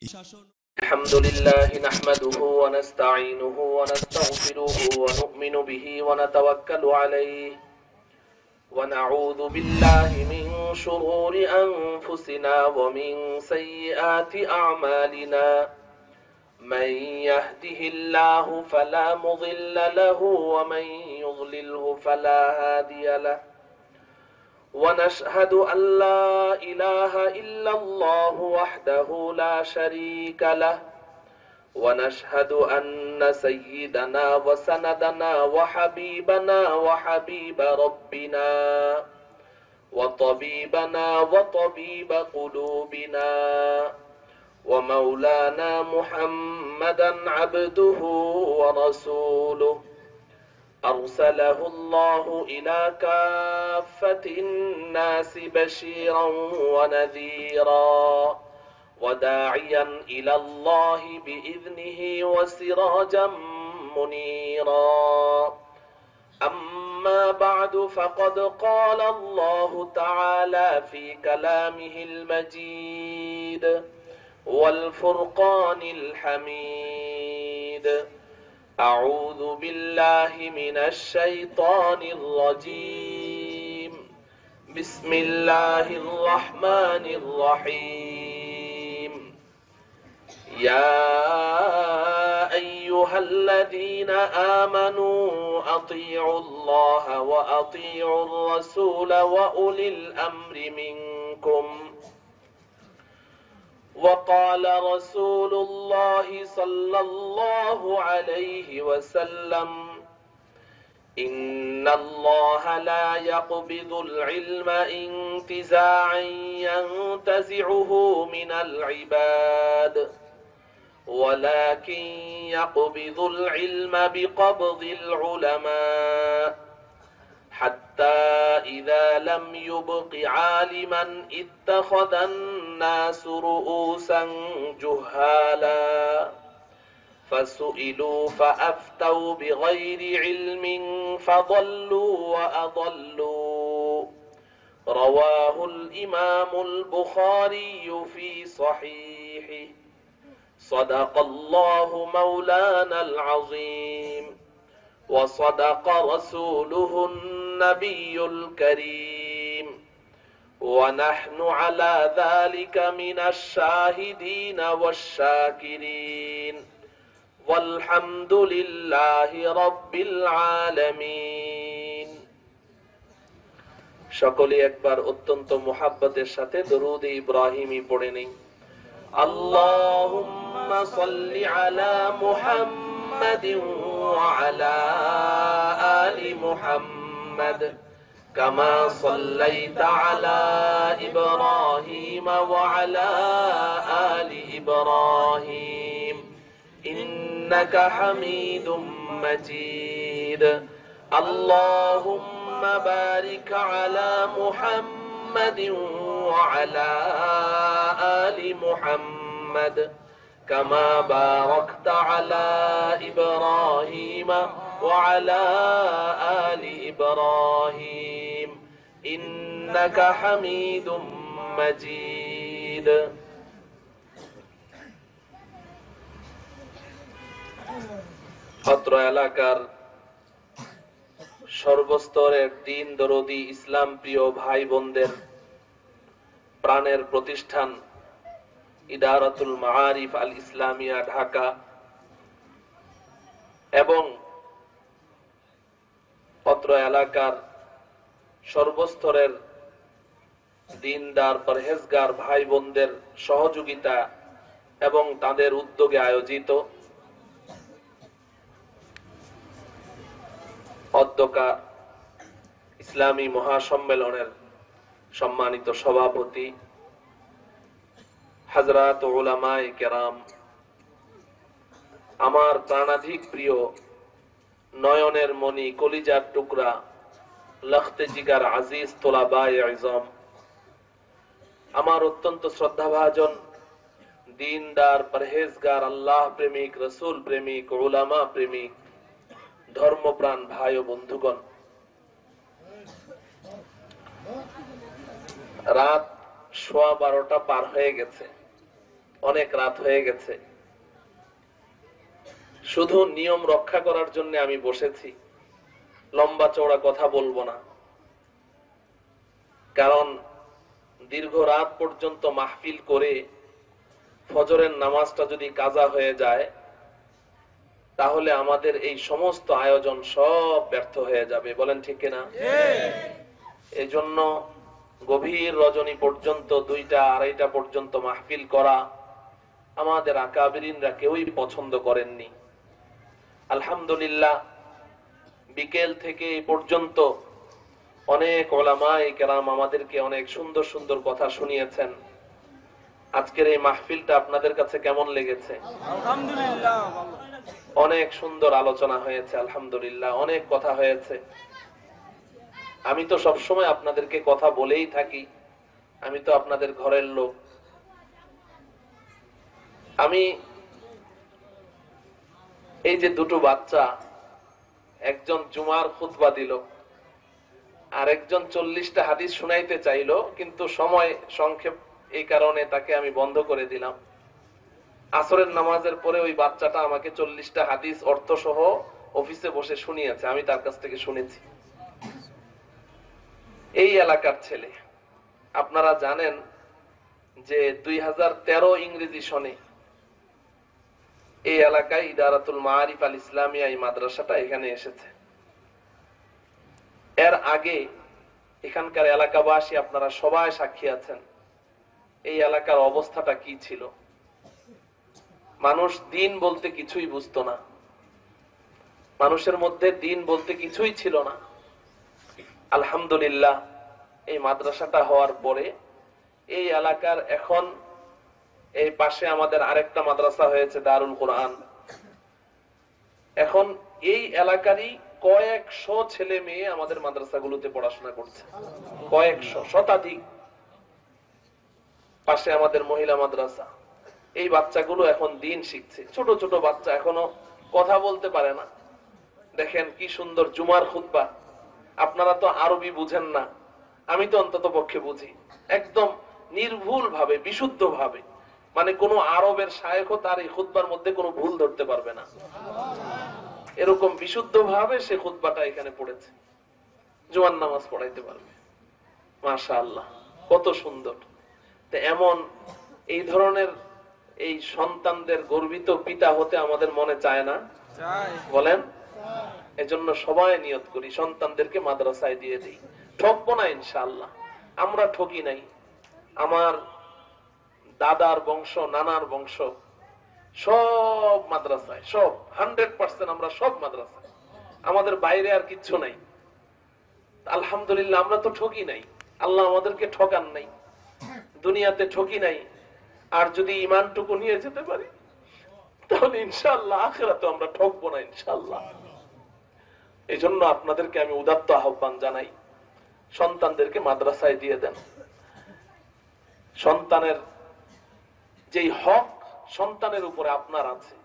الحمد لله نحمده ونستعينه ونستغفره ونؤمن به ونتوكل عليه ونعوذ بالله من شرور أنفسنا ومن سيئات أعمالنا من يهده الله فلا مضل له ومن يضلله فلا هادي له ونشهد أن لا إله إلا الله وحده لا شريك له ونشهد أن سيدنا وسندنا وحبيبنا وحبيب ربنا وطبيبنا وطبيب قلوبنا ومولانا محمدا عبده ورسوله أرسله الله إلى كافة الناس بشيرا ونذيرا وداعيا إلى الله بإذنه وسراجا منيرا أما بعد فقد قال الله تعالى في كلامه المجيد والفرقان الحميد أعوذ بالله من الشيطان الرجيم بسم الله الرحمن الرحيم يا أيها الذين آمنوا أطيعوا الله وأطيعوا الرسول وأولي الأمر منكم وقال رسول الله صلى الله عليه وسلم إن الله لا يقبض العلم انتزاعا ينتزعه من العباد ولكن يقبض العلم بقبض العلماء حتى إذا لم يبق عالما اتخذ الناس رؤوسا جهالا فسئلوا فأفتوا بغير علم فضلوا وأضلوا رواه الإمام البخاري في صحيحه صدق الله مولانا العظيم وصدق رسوله النبي الكريم ونحن على ذلك من الشاهدين والشاكرين والحمد لله رب العالمين সকলে একবার অত্যন্ত মুহাব্বতের সাথে দরুদ ইব্রাহিমি পড়ে নেই আল্লাহুম্মা সাল্লি আলা মুহাম্মাদ وعلى آل محمد كما صليت على إبراهيم وعلى آل إبراهيم إنك حميد مجيد اللهم بارك على محمد وعلى آل محمد كما باركت على إبراهيم وعلى آل إبراهيم إنك حميد مجيد অত্র এলাকার সর্বস্তরের দিন দরদি ইসলাম প্রিয় ভাই বোনদের প্রাণের প্রতিষ্ঠান ইদারাতুল মাআরিফ আল ইসলামিয়া ঢাকা এবং অত্র এলাকার সর্বস্তরের দিনদার পরহেজগার ভাই বোনদের সহযোগিতা এবং তাদের উদ্যোগে আয়োজিত অধ্যকা ইসলামী মহাসম্মেলনের সম্মানিত সভাপতি হযরত উলামায়ে কেরাম, আমার প্রাণাধিক প্রিয় নয়নের মনি কলিজার টুকরা লখতে জিগার আজিজ তোলাবায়ে ইজম, আমার অত্যন্ত শ্রদ্ধাভাজন দিনদার পরহেজগার আল্লাহ প্রেমিক রসুল প্রেমিক উলামা প্রেমিক ধর্মপ্রাণ ভাই ও বন্ধুগণ, রাত 12:15 পার হয়ে গেছে। অনেক রাত হয়ে গেছে। শুধু নিয়ম রক্ষা করার জন্য আমি বসেছি, লম্বা চওড়া কথা বলবো না। কারণ দীর্ঘ রাত পর্যন্ত মাহফিল করে ফজরের নামাজটা যদি কাজা হয়ে যায়, তাহলে আমাদের এই সমস্ত আয়োজন সব ব্যর্থ হয়ে যাবে। বলেন ঠিক কিনা? এই জন্য গভীর রজনী পর্যন্ত 2টা 2:30 পর্যন্ত মাহফিল করা আমাদের আকাবিরিনরা কেউই পছন্দ করেননি। আলহামদুলিল্লাহ, বিকেল থেকে এই পর্যন্ত অনেক উলামায়ে কেরাম আমাদেরকে অনেক সুন্দর সুন্দর কথা শুনিয়েছেন। আজকের এই মাহফিলটা আপনাদের কাছে কেমন লেগেছে? আলহামদুলিল্লাহ, অনেক সুন্দর আলোচনা হয়েছে, আলহামদুলিল্লাহ, অনেক কথা হয়েছে। আমি তো সবসময় আপনাদেরকে কথা বলেই থাকি, আমি তো আপনাদের ঘরের লোক। আমি এই যে দুটো বাচ্চা, একজন জুমার খুতবা দিল, আর একজন 40টা হাদিস শুনাইতে চাইলো, কিন্তু সময় সংক্ষেপ, এই কারণে তাকে আমি বন্ধ করে দিলাম। আসরের নামাজের পরে ওই বাচ্চাটা আমাকে 40টা হাদিস অর্থ সহ অফিসে বসে শুনিয়েছে, আমি তার কাছ থেকে শুনেছি। এই এলাকার ছেলে। আপনারা জানেন যে 2013 ইংরেজি সনে এই এলাকায় ইদারাতুল মাআরিফ আল ইসলামিয়া এই মাদ্রাসাটা এখানে এসেছে। এর আগে এখানকার এলাকাবাসী আপনারা সবাই সাক্ষী আছেন, এই এলাকার অবস্থাটা কি ছিল। মানুষ দিন বলতে কিছুই বুঝতো না, মানুষের মধ্যে দিন বলতে কিছুই ছিল না। আলহামদুলিল্লাহ, এই মাদ্রাসাটা হওয়ার পরে এই এলাকার এখন এই পাশে আমাদের আরেকটা মাদ্রাসা হয়েছে, দারুল কোরআন। এখন এই এলাকারই কয়েকশো ছেলে মেয়ে আমাদের মাদ্রাসাগুলোতে পড়াশোনা করছে, কয়েকশো, শতাধিক। পাশে আমাদের মহিলা মাদ্রাসা। এই বাচ্চাগুলো এখন দিন শিখছে, ছোট ছোট বাচ্চা, এখনো কথা বলতে পারে না। দেখেন কি সুন্দর জুমার খুতবা। আপনারা তো আরবি বুঝেন না, আমি তো অন্তত পক্ষে বুঝি, একদম নির্ভুল ভাবে, বিশুদ্ধ ভাবে। মানে কোন আরবের শায়েখও তার এই খুতবার মধ্যে কোনো ভুল ধরতে পারবে না, এরকম বিশুদ্ধ ভাবে সে খুতবাটা এখানে পড়েছে। জুমার নামাজ পড়াইতে পারবে, মাশাআল্লাহ, কত সুন্দর। তো এমন এই ধরনের এই সন্তানদের গর্বিত পিতা হতে আমাদের মনে চায় না? বলেন। এজন্য সবাই নিয়ত করি সন্তানদেরকে মাদ্রাসায় দিয়ে দিই। ঠকবো না ইনশাআল্লাহ, আমরা ঠকি নাই। আমার দাদার বংশ, নানার বংশ সব মাদ্রাসায়, সব 100% আমরা সব মাদ্রাসায়, আমাদের বাইরে আর কিচ্ছু নাই। আলহামদুলিল্লাহ, আমরা তো ঠকি নাই, আল্লাহ আমাদেরকে ঠকান নাই, দুনিয়াতে ঠকি নাই। আর যদি ঈমানটুকু নিয়ে যেতে পারি তাহলে ইনশাআল্লাহ আখিরাতে আমরা ঠকবো না ইনশাআল্লাহ। এই জন্য আপনাদেরকে আমি উদাত্ত আহ্বান জানাই, সন্তানদেরকে মাদ্রাসায় দিয়ে দেন। সন্তানের যেই হক সন্তানের উপরে আপনার আছে,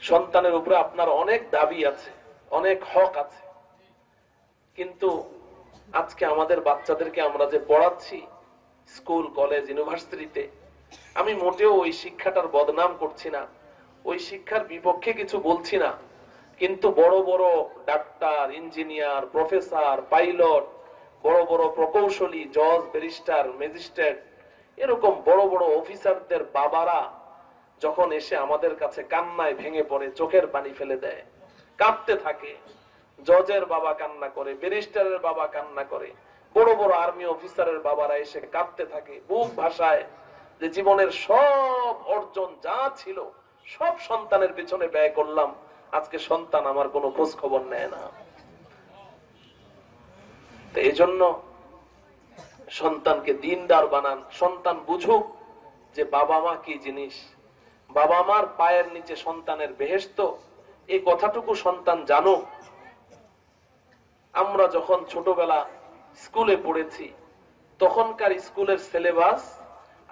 সন্তানের উপরে আপনার অনেক দাবি আছে, অনেক হক আছে। কিন্তু আজকে আমাদের বাচ্চাদেরকে আমরা যে পড়াচ্ছি স্কুল, কলেজ, ইউনিভার্সিটিতে, আমি মোটেও ওই শিক্ষাটার বদনাম করছি না, ওই শিক্ষার বিপক্ষে কিছু বলছি না। কিন্তু বড় বড় ডাক্তার, ইঞ্জিনিয়ার, প্রফেসর, পাইলট, বড় বড় প্রকৌশলী, জজ, ব্যারিস্টার, ম্যাজিস্ট্রেট, এরকম বড় বড় অফিসারদের বাবারা যখন এসে আমাদের কাছে কান্নায় ভেঙে পড়ে, চোখের পানি ফেলে দেয়, কাঁদতে থাকে, জজের বাবা কান্না করে, ব্যারিস্টারের বাবা কান্না করে, বড় বড় আর্মি অফিসারের বাবারা এসে কাঁদতে থাকে, বুক ভাষায় যে জীবনের সব অর্জন যা ছিল সব সন্তানের পিছনে ব্যয় করলাম, আজকে সন্তান আমার কোনো খোঁজ খবর নেয় না। তো এই জন্য সন্তানকে দিনদার বানান, সন্তান বুঝুক যে বাবা মা কি জিনিস, বাবা মার পায়ের নিচে সন্তানের বেহেশত, এই কথাটুকু সন্তান জানুক। আমরা যখন ছোটবেলা স্কুলে পড়েছি, তখনকার স্কুলের সিলেবাস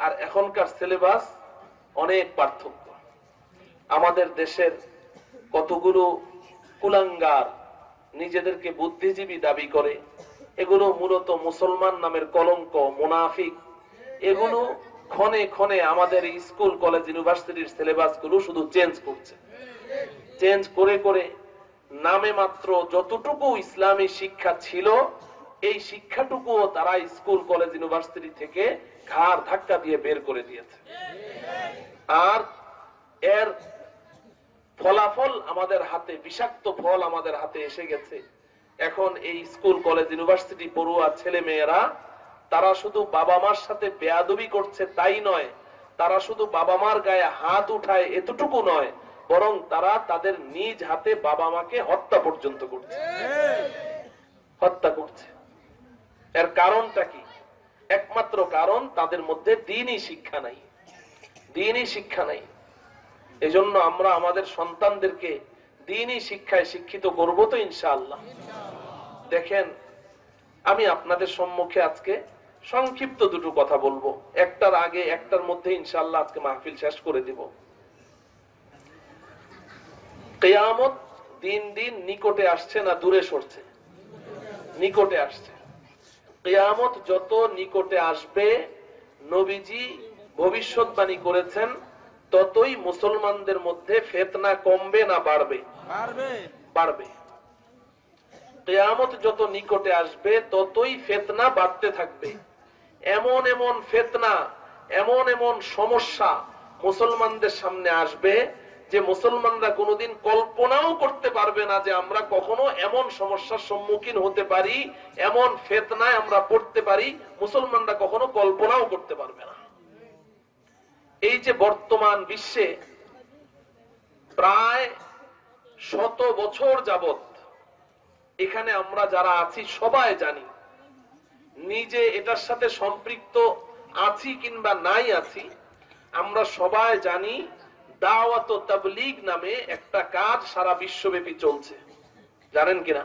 আর এখনকার সিলেবাস অনেক পার্থক্য। আমাদের দেশের কতগুলো কুলাঙ্গার নিজেদেরকে বুদ্ধিজীবী দাবি করে, এগুলো মূলত মুসলমান নামের কলঙ্ক, মুনাফিক। এগুলো ক্ষণে ক্ষণে আমাদের স্কুল কলেজ ইউনিভার্সিটির সিলেবাস গুলো শুধু চেঞ্জ করছে, চেঞ্জ করে করে নামে মাত্র যতটুকু ইসলামী শিক্ষা ছিল এই শিক্ষাটুকুও তারা স্কুল কলেজ ইউনিভার্সিটি থেকে ঘাড় ধাক্কা দিয়ে বের করে দিয়েছে। আর এর ফলাফল আমাদের হাতে, বিষাক্ত ফল আমাদের হাতে এসে গেছে। এখন এই স্কুল কলেজ ইউনিভার্সিটি পড়ুয়া ছেলে মেয়েরা তারা শুধু বাবা মার সাথে বেয়াদবি করছে তাই নয়, তারা শুধু বাবা মার গায়ে হাত উঠায় এতটুকু নয়, বরং তারা তাদের নিজ হাতে বাবা মাকে হত্যা পর্যন্ত করছে, হত্যা করছে। এর কারণটা কি? একমাত্র কারণ তাদের মধ্যে দ্বীনি শিক্ষা নাই, দ্বীনি শিক্ষা নাই। এজন্য আমরা আমাদের সন্তানদেরকে দ্বীনি শিক্ষায় শিক্ষিত করব তো ইনশাআল্লাহ। দেখেন, আমি আপনাদের সম্মুখে আজকে সংক্ষিপ্ত দুটো কথা বলবো, একটার আগে একটার মধ্যে ইনশাআল্লাহ আজকে মাহফিল শেষ করে দিব। কিয়ামত দিন দিন নিকটে আসছে না দূরে সরছে? নিকটে আসছে। কিয়ামত যত নিকটে আসবে, নবীজি ভবিষ্যৎবাণী করেছেন, ততই মুসলমানদের মধ্যে ফিতনা কমবে না বাড়বে? বাড়বে। কিয়ামত যত নিকটে আসবে ততই ফিতনা বাড়তে থাকবে। এমন এমন ফিতনা, এমন এমন সমস্যা মুসলমানদের সামনে আসবে যে মুসলমানরা কোনোদিন কল্পনাও করতে পারবে না যে আমরা কখনো এমন সমস্যার সম্মুখীন হতে পারি, এমন ফিতনায় আমরা পড়তে পারি, মুসলমানরা কখনো কল্পনাও করতে পারবে না। এই যে বর্তমান বিশ্বে প্রায় 100 বছর যাবত এখানে আমরা যারা আছি সবাই জানি, নিজে এটার সাথে সম্পৃক্ত আছি কিংবা নাই আছি, আমরা সবাই জানি দাওয়াত ও তাবলীগ নামে একটা কাজ সারা বিশ্বব্যাপী চলছে। জানেন কিনা?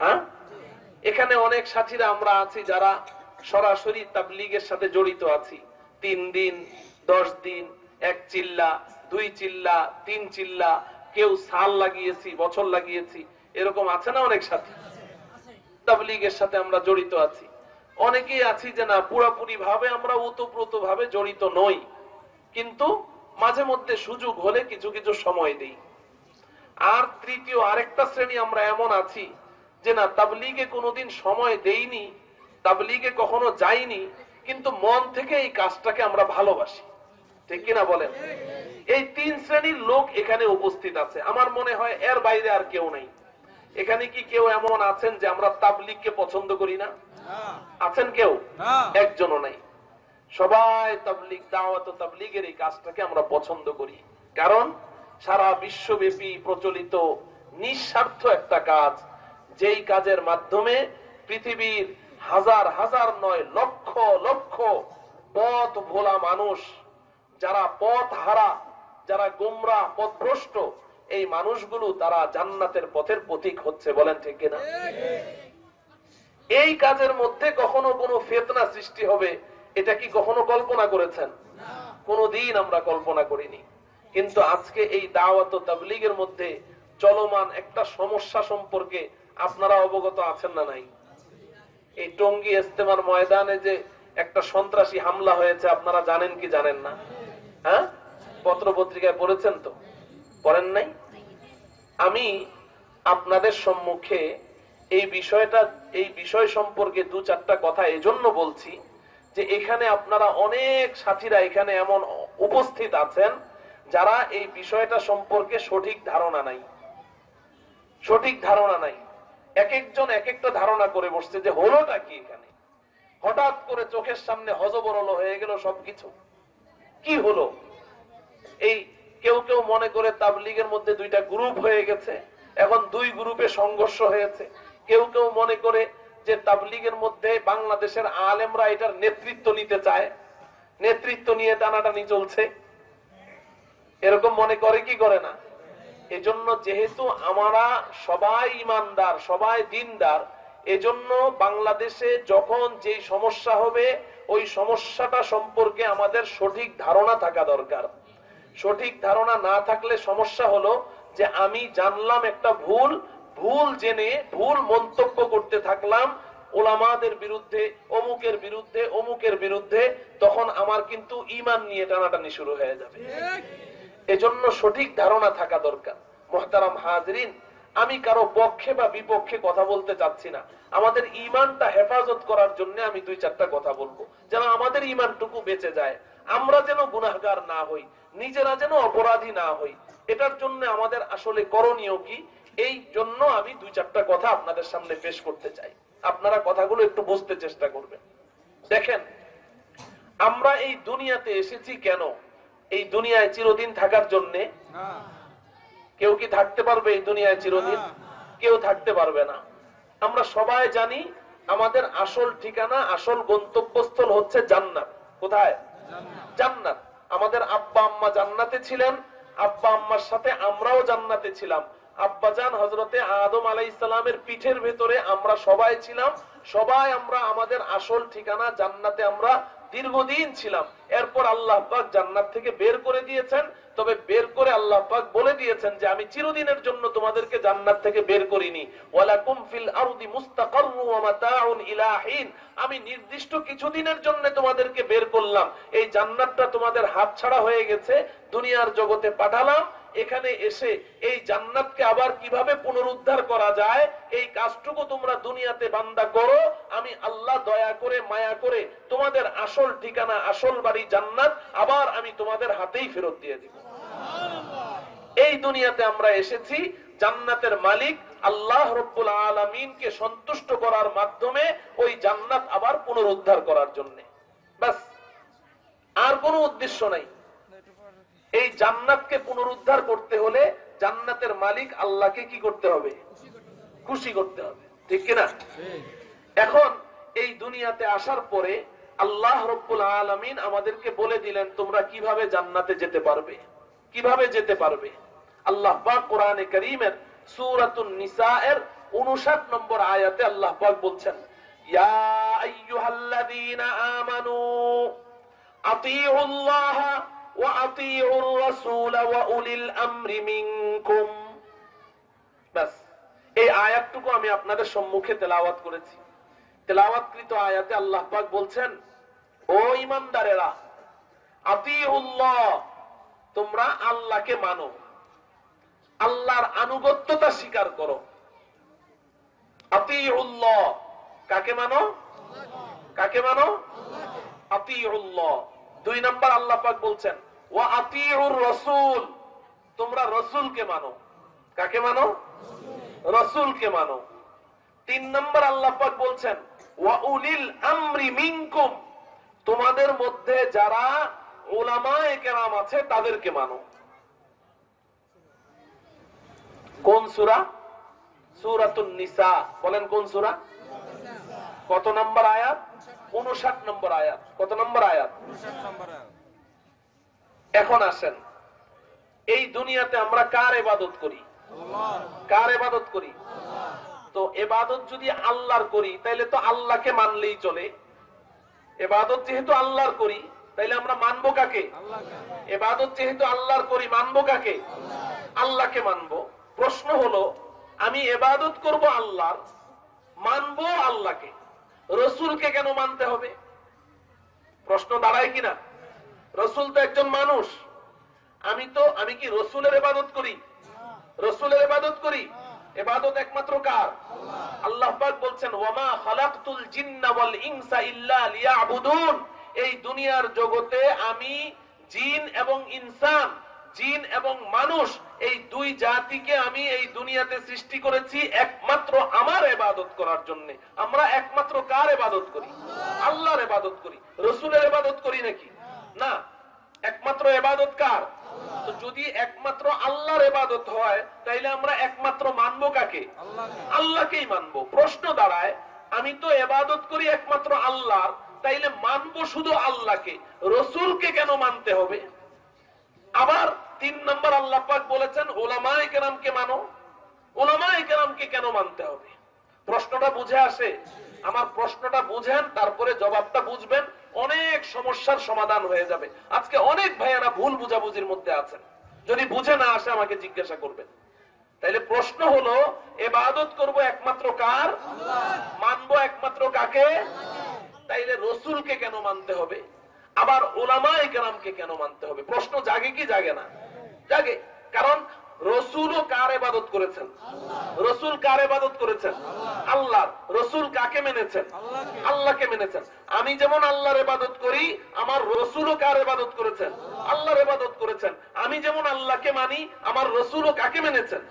হ্যাঁ, এখানে অনেক সাথীরা আমরা আছি যারা সরাসরি তাবলীগের সাথে জড়িত আছি। 3 দিন, 10 দিন, 1 চিল্লা, 2 চিল্লা, 3 চিল্লা, কেউ সাল লাগিয়েছি, বছর লাগিয়েছি, এরকম আছে না অনেক সাথী? তাবলীগের সাথে আমরা জড়িত আছি। অনেকেই আছি যে না, পুরোপুরি ভাবে আমরা ওতপ্রোত ভাবে জড়িত নই, কিন্তু মাঝে মধ্যে সুযোগ হলে কিছু কিছু সময় দেই। আর তৃতীয় আরেকটা শ্রেণী আমরা এমন আছি যে না, তাবলীগে কোনোদিন সময় দেইনি, তাবলীগে কখনো যাইনি, কিন্তু মন থেকে এই কাজটাকে আমরা ভালোবাসি। ঠিক কিনা বলেন? এই 3 শ্রেণীর লোক এখানে উপস্থিত আছে। আমার মনে হয় এর বাইরে আর কেউ নাই। এখানে কি কেউ এমন আছেন যে আমরা তাবলীগকে পছন্দ করি না? আছেন কেউ? একজনও নাই। সবাই তাবলীগ, দাওয়াত ও তাবলীগের এই কাজটাকে আমরা পছন্দ করি। কারণ সারা বিশ্বব্যাপী প্রচলিত নিঃস্বার্থ একটা কাজ, যেই কাজের মাধ্যমে পৃথিবীর হাজার হাজার নয় লক্ষ লক্ষ পথ ভোলা মানুষ, যারা পথ হারা, যারা গোমরা, পথভ্রষ্ট, এই মানুষগুলো তারা জান্নাতের পথের পথিক হচ্ছে। বলেন ঠিক কিনা? এই কাজের মধ্যে কখনো কোনো ফিতনা সৃষ্টি হবে, এটা কি কখনো কল্পনা করেছেন? কোনোদিন আমরা কল্পনা করিনি। কিন্তু আজকে এই দাওয়াত ও তাবলীগের মধ্যে চলমান একটা সমস্যা সম্পর্কে আপনারা অবগত আছেন না নাই? এই টঙ্গী ইজতেমার ময়দানে যে একটা সন্ত্রাসী হামলা হয়েছে, আপনারা জানেন কি জানেন না? হ্যাঁ, পত্র পত্রিকায় পড়েছেন তো? পড়েন নাই? আমি আপনাদের সম্মুখে এই বিষয় সম্পর্কে 2-4টা কথা এজন্য বলছি যে এখানে আপনারা অনেক সাথীরা এখানে এমন উপস্থিত আছেন যারা এই বিষয়টা সম্পর্কে সঠিক ধারণা নাই, সঠিক ধারণা নাই। এক একজন এক একটা ধারণা করে বসছে যে হলোটা কি এখানে, হঠাৎ করে চোখের সামনে হযবরল হয়ে গেল সবকিছু, কি হলো? এই কেউ কেউ মনে করে তাবলীগের মধ্যে 2টা গ্রুপ হয়ে গেছে, এখন 2 গ্রুপে সংঘর্ষ হয়েছে। কেউ কেউ মনে করে যে তাবলীগের মধ্যে বাংলাদেশের আলেমরা এটার নেতৃত্ব নিতে চায়, নেতৃত্ব নিয়ে টানাটানি চলছে, এরকম মনে করে কি করে না? এজন্য যেহেতু আমরা সবাই ইমানদার, সবাই দিনদার, এজন্য বাংলাদেশে যখন যে সমস্যা হবে ওই সমস্যাটা সম্পর্কে আমাদের সঠিক ধারণা থাকা দরকার। সঠিক ধারণা না থাকলে সমস্যা হলো যে আমি জানলাম একটা ভুল, ভুল জেনে ভুল মন্তব্য করতে থাকলাম, ওলামাদের বিরুদ্ধে, অমুকের বিরুদ্ধে, অমুকের বিরুদ্ধে, তখন আমার কিন্তু ঈমান নিয়ে টানাটানি শুরু হয়ে যাবে। এজন্য সঠিক ধারণা থাকা দরকার। মুহতারাম হাজরিন, আমি কারো পক্ষে বা বিপক্ষে কথা বলতে চাচ্ছি না। আমাদের ঈমানটা হেফাজত করার জন্য আমি দুই চারটা কথা বলবো, যেন আমাদের ঈমানটুকু বেঁচে যায়, আমরা যেন গুনাহগার না হই, নিজেরা যেন অপরাধী না হই। এটার জন্য আমাদের আসলে করণীয় কি, এই জন্য আমি দুই চারটা কথা আপনাদের সামনে পেশ করতে চাই। আপনারা কথাগুলো একটু বুঝতে চেষ্টা করবেন। দেখেন, আমরা এই দুনিয়াতে এসেছি কেন? এই দুনিয়ায় চিরদিন থাকার জন্য। কেউ কি থাকতে পারবে এই দুনিয়ায় চিরদিন? কেউ থাকতে পারবে না। আমরা সবাই জানি আমাদের আসল ঠিকানা, আসল গন্তব্যস্থল হচ্ছে জান্নাত। কোথায়? জান্নাত। আমাদের আব্বা আম্মা জান্নাতে ছিলেন, আব্বা আম্মার সাথে আমরাও জান্নাতে ছিলাম। আব্বাজান হযরতে আদম আলাইহিস সালামের পিঠের ভেতরে আমরা সবাই ছিলাম। সবাই আমরা আমাদের আসল ঠিকানা জান্নাতে আমরা দীর্ঘদিন ছিলাম। এরপর আল্লাহ পাক জান্নাত থেকে বের করে দিয়েছেন। তবে বের করে আল্লাহ পাক বলে দিয়েছেন যে আমি চিরদিনের জন্য তোমাদেরকে জান্নাত থেকে বের করিনি। ওয়ালাকুম ফিল আরদি মুস্তাকাররু ওয়া মাতাউন ইলা হিন। আমি নির্দিষ্ট কিছুদিনের জন্য তোমাদেরকে বের করলাম। এই জান্নাতটা তোমাদের হাতছাড়া হয়ে গেছে, দুনিয়ার জগতে পাঠালাম। এখানে এসে এই জান্নাতকে আবার কিভাবে পুনরুদ্ধার করা যায়, এই কাজটুকু তোমরা দুনিয়াতে বান্দা করো। আমি আল্লাহ দয়া করে, মায়া করে তোমাদের আসল ঠিকানা, আসল বাড়ি জান্নাত আবার আমি তোমাদের হাতেই ফেরত দিয়ে দিব। এই দুনিয়াতে আমরা এসেছি জান্নাতের মালিক আল্লাহ রব্বুল আলামিনকে সন্তুষ্ট করার মাধ্যমে ওই জান্নাত আবার পুনরুদ্ধার করার জন্য। বাস, আর কোনো উদ্দেশ্য নাই। এই জান্নাতকে পুনরুদ্ধার করতে হলে জান্নাতের মালিক আল্লাহকে কি করতে হবে? খুশি করতে হবে, ঠিক কিনা? এখন এই দুনিয়াতে আসার পরে আল্লাহ রব্বুল আলামিন আমাদেরকে বলে দিলেন তোমরা কিভাবে জান্নাতে যেতে পারবে, কিভাবে যেতে পারবে। আল্লাহ পাক কোরআনে কারীমের সূরাতুন নিসা এর 59 নম্বর আয়াতে আল্লাহ পাক বলছেন, ইয়া আইয়ুহাল্লাযীনা আমানু আতিউল্লাহ ওয়া আতিউর রাসূল ওয়া উলিল আমরি মিনকুম। বাস, এই আয়াতটুকু আমি আপনাদের সম্মুখে তেলাওয়াত করেছি। তেলাওয়াতকৃত আয়াতে আল্লাহ পাক বলছেন, ও ঈমানদারেরা, আতিউল্লাহ, তোমরা আল্লাহকে মানো, আল্লাহর আনুগত্যতা স্বীকার করো। আতিউল্লাহ, কাকে মানো? কাকে মানো? আতিউল্লাহ। দুই নাম্বার আল্লাহ পাক বলছেন, ওয়া আতিউর রাসূল, তোমরা রাসূলকে মানো। কাকে মানো? রাসূলকে মানো। তিন নাম্বার আল্লাহ পাক বলছেন, ওয়া উলিল আমরি মিনকুম, তোমাদের মধ্যে যারা উলামায়ে কেরাম আছে তাদেরকে মানো। কোন সূরা? সূরাতুন নিসা। বলেন কোন সূরা? কত নম্বর আয়াত? 59 নম্বর আয়াত। কত নম্বর আয়াত? 59 নম্বর আয়াত। এখন আসেন, এই দুনিয়াতে আমরা কার ইবাদত করি? আল্লাহর। কার ইবাদত করি? আল্লাহর। তো ইবাদত যদি আল্লাহর করি তাহলে তো আল্লাহকে মানলেই চলে। ইবাদত যেহেতু আল্লাহর করি তাহলে আমরা মানবো কাকে? আল্লাহকে। ইবাদত যেহেতু আল্লাহর করি মানবো কাকে? আল্লাহ। আল্লাহকে মানবো। প্রশ্ন হলো, আমি ইবাদত করব আল্লাহর, মানবো আল্লাহকে, রাসূলকে কেন মানতে হবে? প্রশ্ন দাঁড়ায় কিনা? রাসূল তো একজন মানুষ। আমি কি রাসূলের ইবাদত করি? রাসূলের ইবাদত করি? ইবাদত একমাত্র কার? আল্লাহ। আল্লাহ পাক বলছেন, ওয়ামা খালাকতুল জিন্না ওয়াল ইনসা ইল্লা লিয়াবুদুন। এই দুনিয়ার জগতে আমি জিন এবং ইনসান, জিন এবং মানুষ, এই দুই জাতিকে আমি এই দুনিয়াতে সৃষ্টি করেছি একমাত্র আমার ইবাদত করার জন্য। আমরা একমাত্র কার ইবাদত করি? আল্লাহর ইবাদত করি। রাসূলের ইবাদত করি নাকি? না, একমাত্র ইবাদত কার? তো যদি একমাত্র আল্লাহর ইবাদত হয় তাইলে আমরা একমাত্র মানবো কাকে? আল্লাহকে। আল্লাহকেই মানবো। প্রশ্ন দাঁড়ায়, আমি তো ইবাদত করি একমাত্র আল্লাহর, তাইলে মানবো শুধু আল্লাহকে, রাসূলকে কেন মানতে হবে? আবার 3 নম্বর আল্লাহ পাক বলেছেন, উলামায়ে কেরামকে মানো। উলামায়ে কেরামকে কেন মানতে হবে? প্রশ্নটা বুঝে আসে? আমার প্রশ্নটা বুঝেন, তারপরে জবাবটা বুঝবেন, অনেক সমস্যার সমাধান হয়ে যাবে। আজকে অনেক ভাইয়েরা ভুল বুঝাবুঝির মধ্যে আছেন। যদি বুঝে না আসে আমাকে জিজ্ঞাসা করবেন। তাইলে প্রশ্ন হলো, ইবাদত করব একমাত্র কার? মানবো একমাত্র কাকে? তাইলে রসুলকে কেন মানতে হবে, আবার উলামায়ে কেরামকে কেন মানতে হবে? প্রশ্ন জাগে কি জাগে না? জাগে। কারণ রসুলও কার ইবাদত করেছেন? রসুল কার ইবাদত করেছেন? আল্লাহর। রসুল কাকে মেনেছেন? আল্লাহকে মেনেছেন। আমি যেমন আল্লাহর ইবাদত করি, আমার রসুলও কার ইবাদত করেছেন? আল্লাহর ইবাদত করেছেন। আমি যেমন আল্লাহকে মানি, আমার রসুলও কাকে মেনেছেন?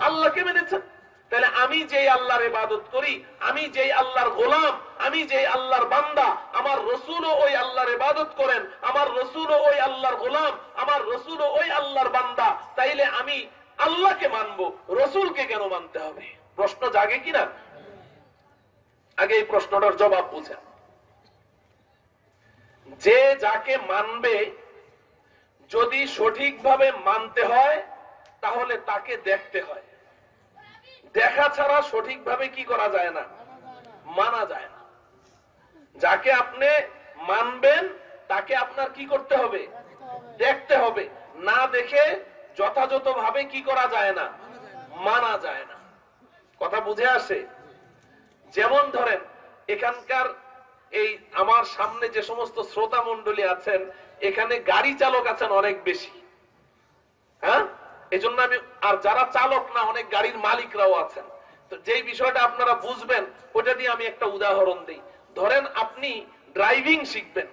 আল্লাহকে মেনেছেন। তাহলে আমি যেই আল্লাহর ইবাদত করি, আমি যেই আল্লাহর গোলাম, আমি যেই আল্লাহর বান্দা, আমার রসুলও ওই আল্লাহর ইবাদত করেন, আমার রসুলও ওই আল্লাহর গোলাম, আমার রসুলও ওই আল্লাহর বান্দা। তাইলে আমি আল্লাহকে মানবো, রসুলকে কেন মানতে হবে? প্রশ্ন জাগে কিনা? আগে এই প্রশ্নটার জবাব বুঝেন। যে যাকে মানবে, যদি সঠিকভাবে মানতে হয় তাহলে তাকে দেখতে হয়। দেখা ছাড়া সঠিকভাবে কি করা যায় না? মানা যায় না। যাকে আপনি মানবেন তাকে আপনার কি করতে হবে? দেখতে হবে। না দেখে যথাযথভাবে কি করা যায় না? মানা যায় না। কথা বুঝে আসে? যেমন ধরেন, এখানকার এই আমার সামনে যে সমস্ত শ্রোতা মন্ডলী আছেন, এখানে গাড়ি চালক আছেন অনেক বেশি। হ্যাঁ, এই জন্য আমি, আর যারা চালক না, অনেক গাড়ির মালিকরাও আছেন। তো যেই বিষয়টা আপনারা বুঝবেন ওটা দিয়ে আমি একটা উদাহরণ দিই। ধরেন আপনি ড্রাইভিং শিখবেন,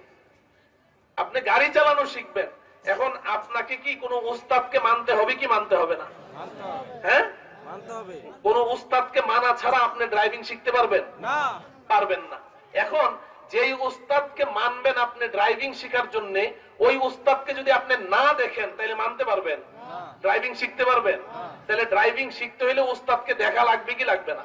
আপনি গাড়ি চালানো শিখবেন। এখন আপনাকে কি কোনো উস্তাদকে মানতে হবে কি মানতে হবে না? হ্যাঁ, কোন উস্তাদকে মানা ছাড়া আপনি ড্রাইভিং শিখতে পারবেন না? পারবেন না। এখন যেই উস্তাদকে মানবেন আপনি ড্রাইভিং শেখার জন্য, ওই উস্তাদকে যদি আপনি না দেখেন তাহলে মানতে পারবেন? ড্রাইভিং শিখতে পারবেন? তাহলে ড্রাইভিং শিখতে হলে উস্তাদকে দেখা লাগবে কি লাগবে না?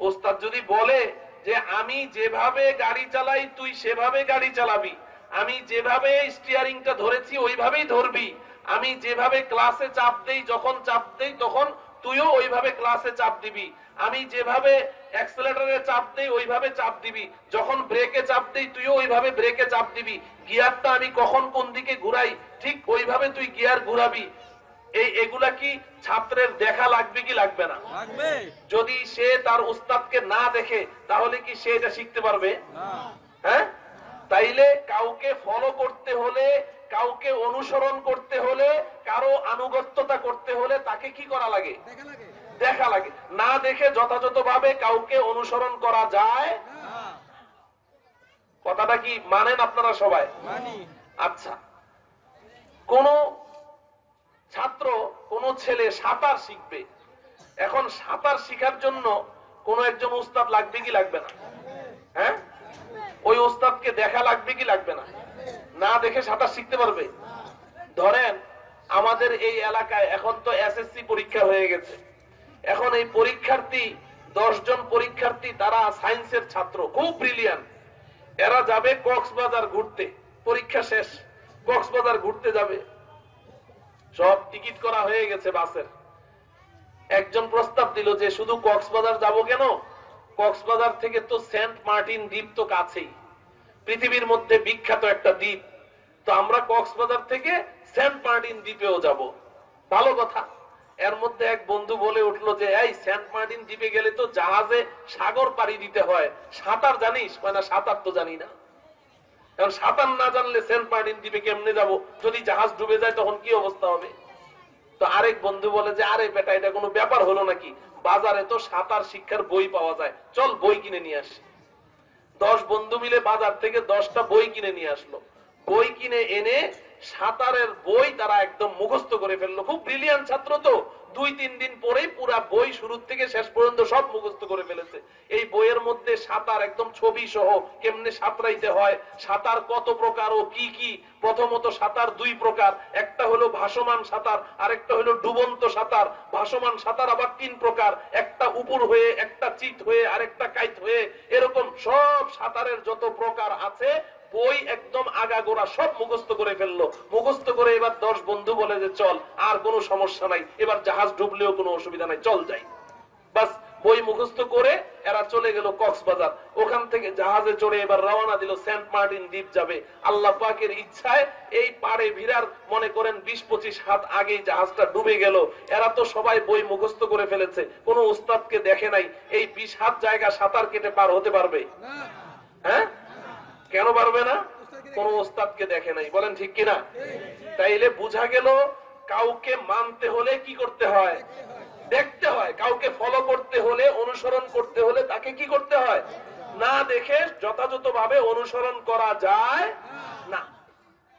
উস্তাদ যদি বলে যে আমি যেভাবে গাড়ি চালাই তুই সেভাবে গাড়ি চালাবি, আমি যেভাবে স্টিয়ারিংটা ধরেছি ওইভাবেই ধরবি, আমি যেভাবে ক্লাসে চাপ দেই, যখন চাপ দেই তখন তুইও ওইভাবে ক্লাসে চাপ দিবি, আমি যেভাবে অ্যাক্সেলারেটরে চাপ দেই ওইভাবে চাপ দিবি, যখন ব্রেকে চাপ দেই তুইও ওইভাবে ব্রেকে চাপ দিবি, গিয়ারটা আমি কখন কোন দিকে ঘুরাই ঠিক ওইভাবে তুই গিয়ার ঘুরাবি। এগুলা কি ছাত্রের দেখা লাগবে কি লাগবে না? লাগবে। যদি সে তার উস্তাদকে না দেখে তাহলে কি সে এটা শিখতে পারবে? হ্যাঁ, তাইলে কাউকে ফলো করতে হলে, কাউকে অনুসরণ করতে হলে, কারো আনুগত্যতা করতে হলে তাকে কি করা লাগে? দেখা লাগে। না দেখে যথাযথভাবে কাউকে অনুসরণ করা যায়? কথাটা কি মানেন আপনারা সবাই? আচ্ছা, কোন ছাত্র, কোন ছেলে সাঁতার শিখবে, এখন সাঁতার শিখার জন্য কোন একজন উস্তাদ লাগবে কি লাগবে না? হ্যাঁ, ওই উস্তাদকে দেখা লাগবে কি লাগবে না? না দেখে সাঁতার শিখতে পারবে? ধরেন আমাদের এই এলাকায় এখন তো এসএসসি পরীক্ষা হয়ে গেছে, এখন এই পরীক্ষার্থী 10 জন পরীক্ষার্থী, তারা সায়েন্সের ছাত্র, খুব ব্রিলিয়ান্ট। এরা যাবে কক্সবাজার ঘুরতে, পরীক্ষা শেষ, কক্সবাজার ঘুরতে যাবে, সব টিকিট করা হয়ে গেছে বাসের। একজন প্রস্তাব দিল যে শুধু কক্সবাজার যাব কেন, কক্সবাজার থেকে তো সেন্ট মার্টিন দ্বীপ তো কাছেই, পৃথিবীর মধ্যে বিখ্যাত একটা দ্বীপ, তো আমরা কক্সবাজার থেকে সেন্ট মার্টিন দ্বীপেও যাব। ভালো কথা। এর মধ্যে এক বন্ধু বলে উঠলো যে এই সেন্ট মার্টিন দ্বীপে গেলে তো জাহাজে সাগর পাড়ি দিতে হয়, সাঁতার জানিস? না, সাঁতার তো জানি না। এখন সাঁতার না জানলে সেন্ট মার্টিন দ্বীপে কেমনে যাব? যদি জাহাজ ডুবে যায় তখন কি অবস্থা হবে? তো আরেক বন্ধু বলে যে আরে বেটা, এটা কোনো ব্যাপার হলো নাকি, বাজারে তো সাঁতার শিক্ষার বই পাওয়া যায়, চল বই কিনে নিয়ে আসি। 10 বন্ধু মিলে বাজার থেকে 10টা বই কিনে নিয়ে আসলো। বই কিনে এনে সাঁতারের বই তারা একদম মুখস্থ করে ফেললো। খুব ব্রিলিয়ান্ট ছাত্র তো, 2-3 দিন পরেই পুরা বই শুরু থেকে শেষ পর্যন্ত সব মুখস্থ করে ফেলেছে। এই বইয়ের মধ্যে সাঁতার একদম ছবি সহ, কেমনে সাঁতরাইতে হয়, সাঁতার কত প্রকার ও কি কি। প্রথমত সাঁতার 2 প্রকার, একটা হলো ভাসমান সাঁতার, আরেকটা হলো ডুবন্ত সাঁতার। ভাসমান সাঁতার আবার 3 প্রকার, একটা উপর হয়ে, একটা চিত হয়ে, আরেকটা কাইত হয়ে, এরকম সব সাঁতারের যত প্রকার আছে বই একদম আগাগোড়া সব মুখস্থ করে ফেললো। মুখস্থ করে এবার 10 বন্ধু বলে যে চল, আর কোনো সমস্যা নাই, এবার জাহাজ ডুবলেও কোনো অসুবিধা নাই, চল যাই। বাস বই মুখস্থ করে এরা চলে গেল কক্সবাজার। ওখান থেকে জাহাজে চড়ে এবার রওনা দিল সেন্ট মার্টিন দ্বীপ যাবে। আল্লাহ পাকের ইচ্ছায় এই পাড়ে ভিড়ার মনে করেন ২০-২৫ হাত আগেই জাহাজটা ডুবে গেল। এরা তো সবাই বই মুখস্থ করে ফেলেছে, কোনো উস্তাদকে দেখে নাই। এই ২০ হাত জায়গা সাঁতার কেটে পার হতে পারবে? হ্যাঁ, কেন পারবে না? কোন ওস্তাদকে দেখে নাই। বলেন ঠিক কিনা? তাইলে বুঝা গেল কাউকে মানতে হলে কি করতে হয়? দেখতে হয়। কাউকে ফলো করতে হলে, অনুসরণ করতে হলে তাকে কি করতে হয়? না দেখে যথাযথভাবে অনুসরণ করা যায় না।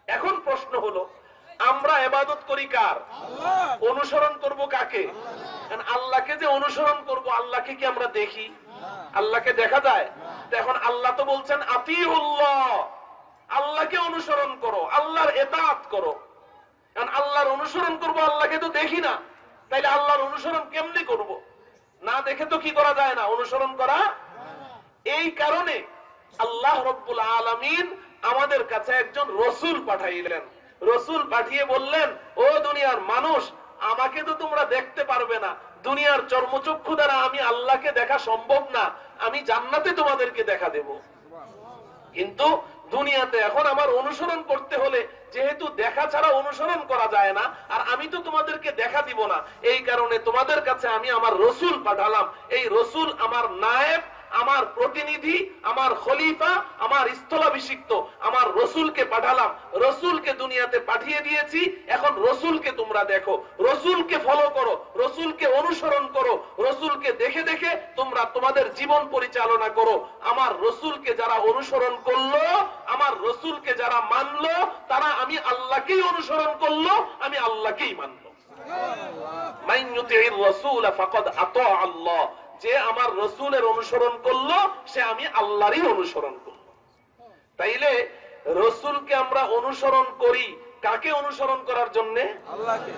এখন প্রশ্ন হলো, আমরা ইবাদত করি কার? অনুসরণ করব কাকে? আল্লাহকে যে অনুসরণ করব, আল্লাহকে কি আমরা দেখি? আল্লাহকে দেখা যায়? এখন আল্লাহ তো বলছেন আতিউল্লাহ, আল্লাহকে অনুসরণ করো, আল্লাহর ইতাআত করো। কারণ আল্লাহর অনুসরণ করব, আল্লাহকে তো দেখি না, তাইলে আল্লাহর অনুসরণ কেমনে করব? না দেখে তো কি করা যায় না, অনুসরণ করা। এই কারণে আল্লাহ রাব্বুল আলামিন আমাদের কাছে একজন রাসূল পাঠাইলেন। রাসূল পাঠিয়ে বললেন, ও দুনিয়ার মানুষ, আমাকে তো তোমরা দেখতে পারবে না, দুনিয়ার চর্মচক্ষু দ্বারা আমি আল্লাহকে দেখা সম্ভব না, আমি জান্নাতে তোমাদেরকে দেখা দেব। কিন্তু দুনিয়াতে এখন আমার অনুসরণ করতে হলে, যেহেতু দেখা ছাড়া অনুসরণ করা যায় না, আর আমি তো তোমাদেরকে দেখা দিব না, এই কারণে তোমাদের কাছে আমি আমার রাসূল পাঠালাম। এই রাসূল আমার নায়েব, আমার প্রতিনিধি, আমার খলিফা, আমার স্থলাভিষিক্ত, আমার রাসূলকে পাঠালাম। রাসূলকে দুনিয়াতে পাঠিয়ে দিয়েছি, এখন রাসূলকে তোমরা দেখো, রাসূলকে ফলো করো, রাসূলকে অনুসরণ করো, রাসূলকে দেখে দেখে তোমরা তোমাদের জীবন পরিচালনা করো। আমার রাসূলকে যারা অনুসরণ করলো, আমার রাসূলকে যারা মানলো, তারা আমি আল্লাহকেই অনুসরণ করলো, আমি আল্লাহকেই মানলো। মান ইউতি'র রাসূল ফাকাদ আতা আল্লাহ, যে আমার রাসূলের অনুসরণ করলো, সে আমি আল্লাহরই অনুসরণ করলো। তাইলে রাসূলকে আমরা অনুসরণ করি কাকে অনুসরণ করার জন্য? আল্লাহকে।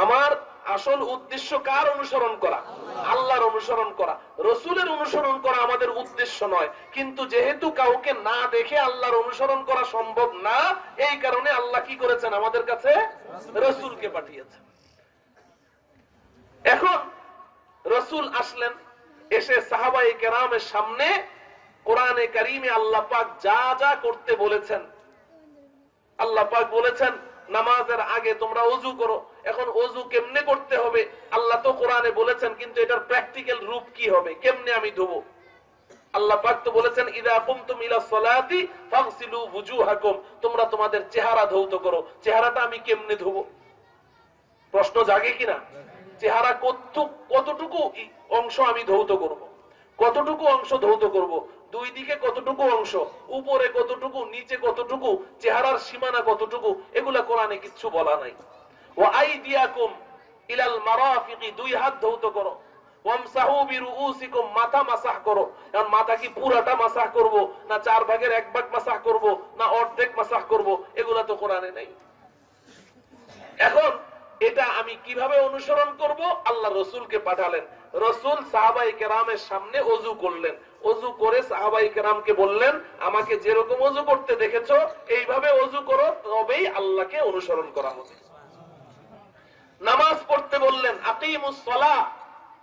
আমার আসল উদ্দেশ্য কার অনুসরণ করা? আল্লাহর অনুসরণ করা। রাসূলের অনুসরণ করা আমাদের উদ্দেশ্য নয়, কিন্তু যেহেতু কাউকে না দেখে আল্লাহর অনুসরণ করা সম্ভব না, এই কারণে আল্লাহ কি করেছেন? আমাদের কাছে রাসূলকে পাঠিয়েছেন। এখন রাসূল আসলেন, এসে সাহাবায়ে কেরামের সামনে কোরআনে কারীমে আল্লাহ পাক যা যা করতে বলেছেন, আল্লাহ পাক বলেছেন নামাজের আগে তোমরা ওযু করো। এখন ওযু কেমনে করতে হবে আল্লাহ তো কোরআনে বলেছেন, কিন্তু এটার প্র্যাকটিক্যাল রূপ কি হবে, কেমনে আমি ধোবো? আল্লাহ পাক তো বলেছেন ইযা কুমতুম ইলা সলাতি ফাগসিলু ওযুহাকুম, তোমরা তোমাদের চেহারা ধৌত করো। চেহারাটা আমি কেমনে ধোবো? প্রশ্ন জাগে কিনা? চেহারা কতটুকু অংশ আমি ধৌত করব, কতটুকু অংশ ধৌত করব, দুই দিকে কতটুকু অংশ, উপরে কতটুকু, নিচে কতটুকু, চেহারার সীমানা কতটুকু, এগুলা কোরআনে কিচ্ছু বলা নাই। ওয়া আইদিয়াকুম ইলাল মারাফিকি, দুই হাত ধৌত করো। ওয়ামসাহু বিরুউসিকুম, মাথা মাসাহ করো। এখন মাথা কি পুরাটা মাসাহ করব, না 4 ভাগের 1 ভাগ মাসাহ করব, না অর্ধেক মাসাহ করব, এগুলা তো কোরআনে নাই। এখন এটা আমি কিভাবে অনুসরণ করব? আল্লাহ রাসূলকে পাঠালেন। রাসূল সাহাবায়ে কেরামের সামনে ওযু করলেন। ওযু করে সাহাবায়ে কেরামকে বললেন, আমাকে যেরকম ওযু করতে দেখেছো এইভাবে ওযু করো, তবেই আল্লাহকে অনুসরণ করা হবে। নামাজ পড়তে বললেন, আকিমুস সালাহ,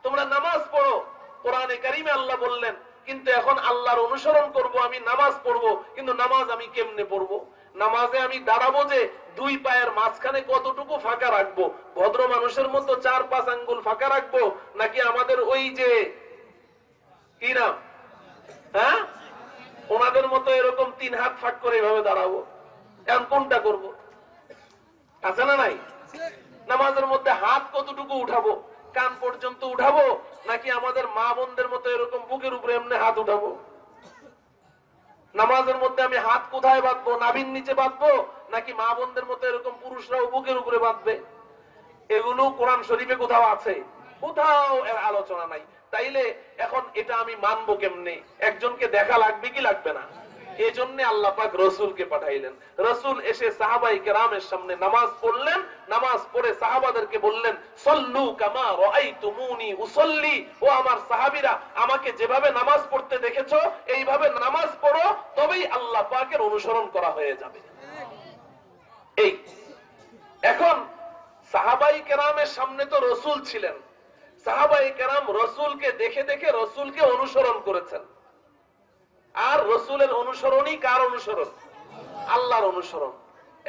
তোমরা নামাজ পড়ো। কোরআনে কারীমে আল্লাহ বললেন, কিন্তু এখন আল্লাহর অনুসরণ করব, আমি নামাজ পড়বো, কিন্তু নামাজ আমি কেমনে পড়বো? নামাজে আমি দাঁড়াবো যে দুই পায়ের মাঝখানে কতটুকু ফাঁকা রাখবো? ভদ্র মানুষের মতো 4-5 আঙ্গুল ফাঁকা রাখবো, নাকি আমাদের ওই যে কি নাম, হ্যাঁ, ওনাদের মতো এরকম 3 হাত ফাঁক করে এভাবে দাঁড়াবো? এখন কোনটা করব? আছে না নাই? নামাজের মধ্যে হাত কতটুকু উঠাবো? কান পর্যন্ত উঠাবো, নাকি আমাদের মা বোনদের মতো এরকম বুকের উপরে এমনি হাত উঠাবো? নামাজের মধ্যে আমি হাত কোথায় বাঁধবো? নাভির নিচে বাঁধবো, নাকি মা বোনদের মতো এরকম পুরুষরাও বুকের উপরে বাঁধবে? এগুলো কোরআন শরীফে কোথাও আছে? কোথাও এর আলোচনা নাই। তাইলে এখন এটা আমি মানবো কেমনে? একজনকে দেখা লাগবে কি লাগবে না? এই জন্য আল্লাহ পাক রাসূলকে পাঠাইলেন। রাসূল এসে সাহাবায়ে কেরামের সামনে নামাজ পড়লেন। নামাজ পড়ে সাহাবাদেরকে বললেন, সল্লু কামা রাআইতুমুনি উসাল্লি, ও আমার সাহাবীরা, আমাকে যেভাবে নামাজ পড়তে দেখেছো এইভাবে নামাজ পড়ো, তবেই আল্লাহ পাকের অনুসরণ করা হয়ে যাবে। এই এখন সাহাবায়ে কেরামের সামনে তো রাসূল ছিলেন, সাহাবায়ে কেরাম রসুলকে দেখে দেখে রসুলকে অনুসরণ করেছেন। আর রসুলের অনুসরণই কার অনুসরণ? আল্লাহর অনুসরণ।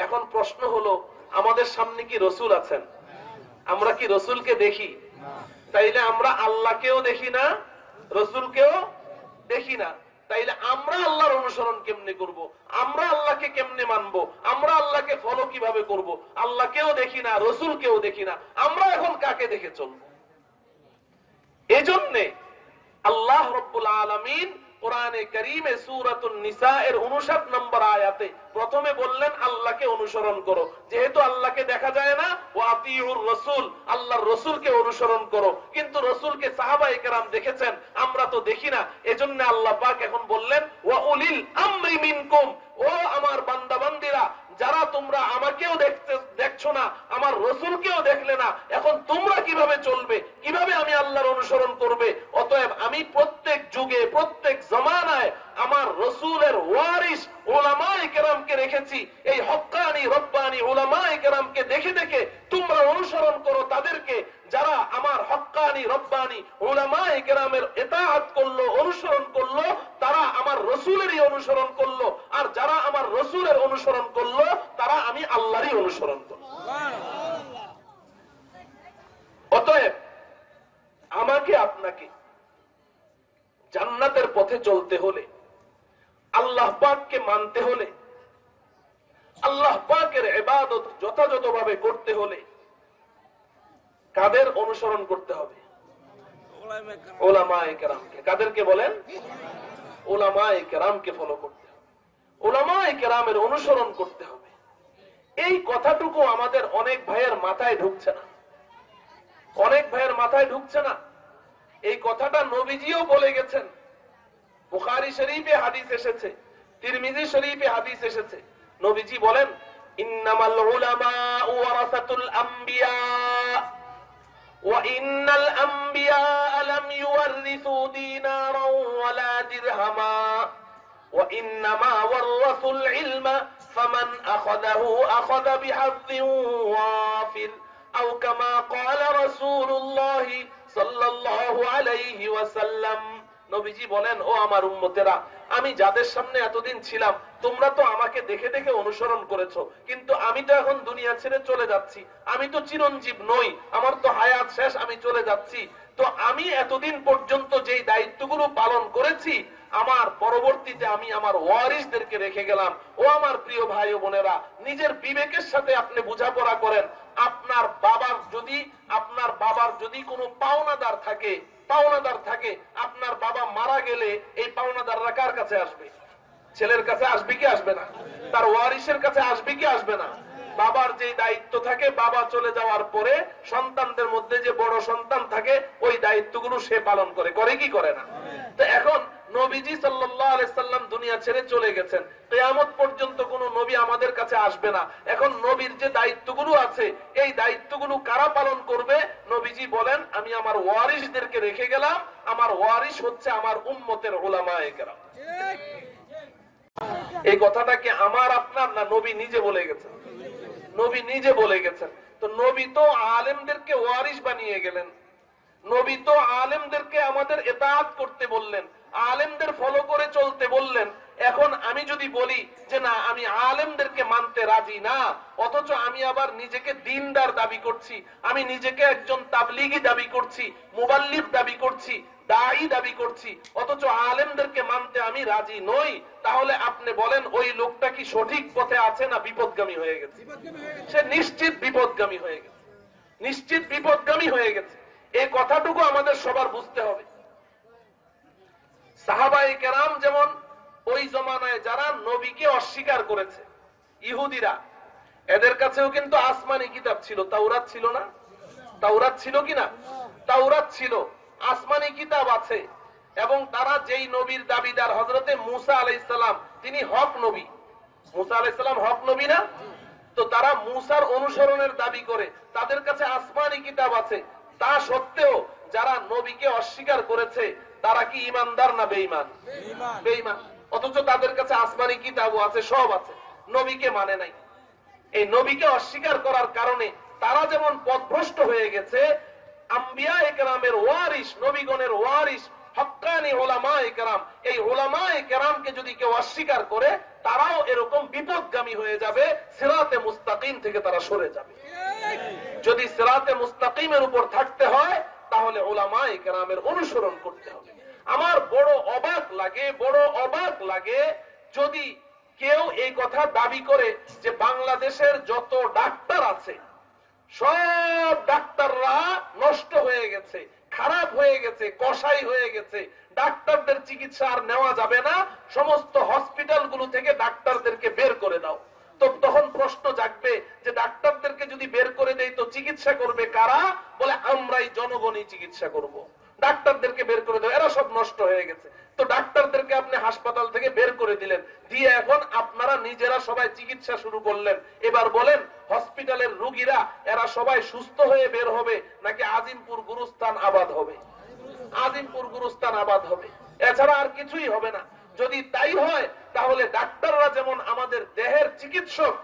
এখন প্রশ্ন হলো, আমাদের সামনে কি রসুল আছেন? আমরা কি রসুলকে দেখি? তাইলে আমরা আল্লাহকেও দেখি না, রসুলকেও দেখি না। তাইলে আমরা আল্লাহর অনুসরণ কেমনে করব? আমরা আল্লাহকে কেমনে মানবো? আমরা আল্লাহকে ফলো কিভাবে করব? আল্লাহকেও দেখি না, রসুলকেও দেখি না, আমরা এখন কাকে দেখে চলব? এজন্যে আল্লাহ রাব্বুল আলামিন কোরআনে কারীমে সূরাতুন নিসা এর 59 নম্বর আয়াতে প্রথমে বললেন আল্লাহকে অনুসরণ করো। যেহেতু আল্লাহকে দেখা যায় না, ওয়া আতিউর রাসূল, আল্লাহর রাসূলকে অনুসরণ করো। কিন্তু রাসূলকে সাহাবায়ে কেরাম দেখেছেন, আমরা তো দেখি না। এজন্য আল্লাহ পাক এখন বললেন ওয়া উলিল আমরি মিনকুম, ও আমার বান্দা বান্দীরা, যারা তোমরা আমাকেও দেখছো না, আমার রসুলকেও দেখলে না, এখন তোমরা কিভাবে চলবে? কিভাবে আমি আল্লাহর অনুসরণ করবে? অতএব আমি প্রত্যেক যুগে প্রত্যেক জমানায় আমার রসুলের ওয়ারিস উলামায়ে কেরামকে রেখেছি। এই হক্কানি রব্বানি উলামায়ে কেরামকে দেখে দেখে তোমরা অনুসরণ করো তাদেরকে, যারা আমার হক্কানি রব্বানি উলামায়ে কেরামের ইতাআত করলো, অনুসরণ করলো, তারা আমার রসুলেরই অনুসরণ করলো। আর যারা আমার রসুলের অনুসরণ করলো, তারা আমি আল্লাহরই অনুসরণ করলো। অতএব আমাকে আপনাকে জান্নাতের পথে চলতে হলে, আল্লাহ পাককে মানতে হলে, আল্লাহ পাকের ইবাদত যথাযথভাবে করতে হলে কাদের অনুসরণ করতে হবে? উলামায়ে কেরামকে। কাদেরকে বলেন? উলামায়ে কেরামকে ফলো করতে হবে, উলামায়ে কেরামের অনুসরণ করতে হবে। এই কথাটুকু আমাদের অনেক ভাইয়ের মাথায় ঢুকছে না, অনেক ভাইয়ের মাথায় ঢুকছে না। এই কথাটা নবীজিও বলে গেছেন। বুখারী শরীফে হাদিস এসেছে, তিরমিজি শরীফে হাদিস এসেছে। নবীজি বলেন, ইন্নামাল উলামাউ ওয়ারাসাতুল আমবিয়া ওয়া ইন্নাল আমবিয়া লাম ইউওয়ারিসু দীনারাও ওয়ালা দিরহামা ওয়া ইন্নামা ওয়ারাসুল ইলমা ফামান আখাযাহু আখাযা বিহাযযিন ওয়াফির আও কামা ক্বালা রাসূলুল্লাহ সাল্লাল্লাহু আলাইহি ওয়াসাল্লাম। নবীজি বলেন, ও আমার উম্মতেরা, আমি যাদের সামনে এতদিন ছিলাম, তোমরা তো আমাকে দেখে দেখে অনুসরণ করেছো, কিন্তু আমি তো এখন দুনিয়া ছেড়ে চলে যাচ্ছি। আমি তো চিরঞ্জীব নই, আমার তো হায়াত শেষ, আমি চলে যাচ্ছি। তো আমি এতদিন পর্যন্ত যেই দায়িত্বগুলো পালন করেছি, আমার পরবর্তীতে আমি আমার ওয়ারিসদেরকে রেখে গেলাম। ও আমার প্রিয় ভাই ও বোনেরা, নিজের বিবেকের সাথে আপনি বোঝাপড়া করেন। আপনার বাবার যদি কোনো পাওনাদার থাকে, আপনার বাবা মারা গেলে এই পাওনাদাররা কার কাছে আসবে? ছেলের কাছে আসবে কি আসবে না? তার ওয়ারিসের কাছে আসবে কি আসবে না? বাবার যে দায়িত্ব থাকে, বাবা চলে যাওয়ার পরে সন্তানদের মধ্যে যে বড় সন্তান থাকে, ওই দায়িত্বগুলো সে পালন করে কি করে না? তো এখন নবীজি সাল্লাল্লাহু আলাইহি সাল্লাম দুনিয়া ছেড়ে চলে গেছেন, কিয়ামত পর্যন্ত কোনো নবী আমাদের কাছে আসবে না। এখন নবীর যে দায়িত্বগুলো আছে, এই দায়িত্বগুলো কারা পালন করবে? নবীজি বলেন, আমি আমার ওয়ারিসদেরকে রেখে গেলাম। আমার ওয়ারিস হচ্ছে আমার উম্মতের উলামায়ে কেরাম। এই কথাটা কি আমার আপনার না? নবী নিজে বলে গেছেন, নবী নিজে বলে গেছেন। তো নবী তো আলেমদেরকে ওয়ারিস বানিয়ে গেলেন, নবী তো আলেমদেরকে আমাদের ইতাআত করতে বললেন, আলেমদের ফলো করে চলতে বললেন। এখন আমি যদি বলি যে না, আমি আলেমদেরকে মানতে রাজি না, অথচ আমি আবার নিজেকে দ্বীনদার দাবি করছি, আমি নিজেকে একজন তাবলীগী দাবি করছি, মুবাল্লিগ দাবি করছি, দাঈ দাবি করছি, অথচ আলেমদেরকে মানতে আমি রাজি নই, তাহলে আপনি বলেন ওই লোকটা কি সঠিক পথে আছে না বিপদগামী হয়ে গেছে? সে নিশ্চিত বিপদগামী হয়ে গেছে, নিশ্চিত বিপদগামী হয়ে গেছে। এই কথাটুকু আমাদের সবার বুঝতে হবে। সাহাবায়ে কেরাম যেমন ওই জমানায় যারা নবীকে অস্বীকার করেছে, ইহুদিরা, এদের কাছেও কিন্তু আসমানি কিতাব ছিল। তাওরাত ছিল না? তাওরাত ছিল কিনা? তাওরাত ছিল, আসমানি কিতাব আছে। এবং তারা যেই নবীর দাবিদার, হযরতে মূসা আলাইহিস সালাম, তিনি হক নবী। মূসা আলাইহিস সালাম হক নবী না? তো তারা মূসার অনুসরণের দাবি করে, তাদের কাছে আসমানি কিতাব আছে। তা সত্ত্বেও যারা নবীকে অস্বীকার করেছে, তারা কি ঈমানদার না বেঈমান? বেঈমান। অথচ তাদের কাছে আসমানি কিতাবও আছে, সব আছে, নবীকে মানে নাই। এই নবীকে অস্বীকার করার কারণে তারা যেমন পথভ্রষ্ট হয়ে গেছে, আম্বিয়ায়ে কেরামের ওয়ারিস, নবীগণের ওয়ারিস, হক্কানি উলামায়ে কেরাম, এই উলামায়ে কেরামকে যদি কেউ অস্বীকার করে, তারাও এরকম বিপদগামী হয়ে যাবে, সিরাতে মুস্তাকিম থেকে তারা সরে যাবে। যদি সিরাতে মুস্তাকিমের উপর থাকতে হয়, তাহলে উলামায়ে কেরামের অনুসরণ করতে হবে। আমার বড় অবাক লাগে যদি কেউ এই কথা দাবি করে যে বাংলাদেশের যত ডাক্তার আছে সব ডাক্তাররা নষ্ট হয়ে গেছে, খারাপ হয়ে গেছে, কসাই হয়ে গেছে, ডাক্তারদের চিকিৎসা আর নেওয়া যাবে না, সমস্ত হসপিটালগুলো থেকে ডাক্তারদেরকে বের করে দাও। তো তখন প্রশ্ন জাগবে যে ডাক্তারদেরকে যদি বের করে দেই তো চিকিৎসা করবে কারা? বলে আমরাই, জনগণই চিকিৎসা করব। ডাক্তারদেরকে বের করে দাও, এরা সব নষ্ট হয়ে গেছে। তো ডাক্তারদেরকে আপনি হাসপাতাল থেকে বের করে দিলেন, দিয়ে এখন আপনারা নিজেরা সবাই চিকিৎসা শুরু করলেন। এবার বলেন হসপিটালের রোগীরা এরা সবাই সুস্থ হয়ে বের হবে নাকি আজিমপুর গুরুস্থান আবাদ হবে? আজিমপুর গুরুস্থান আবাদ হবে, এছাড়া আর কিছুই হবে না। যদি তাই হয় তাহলে ডাক্তাররা যেমন আমাদের দেহের চিকিৎসক,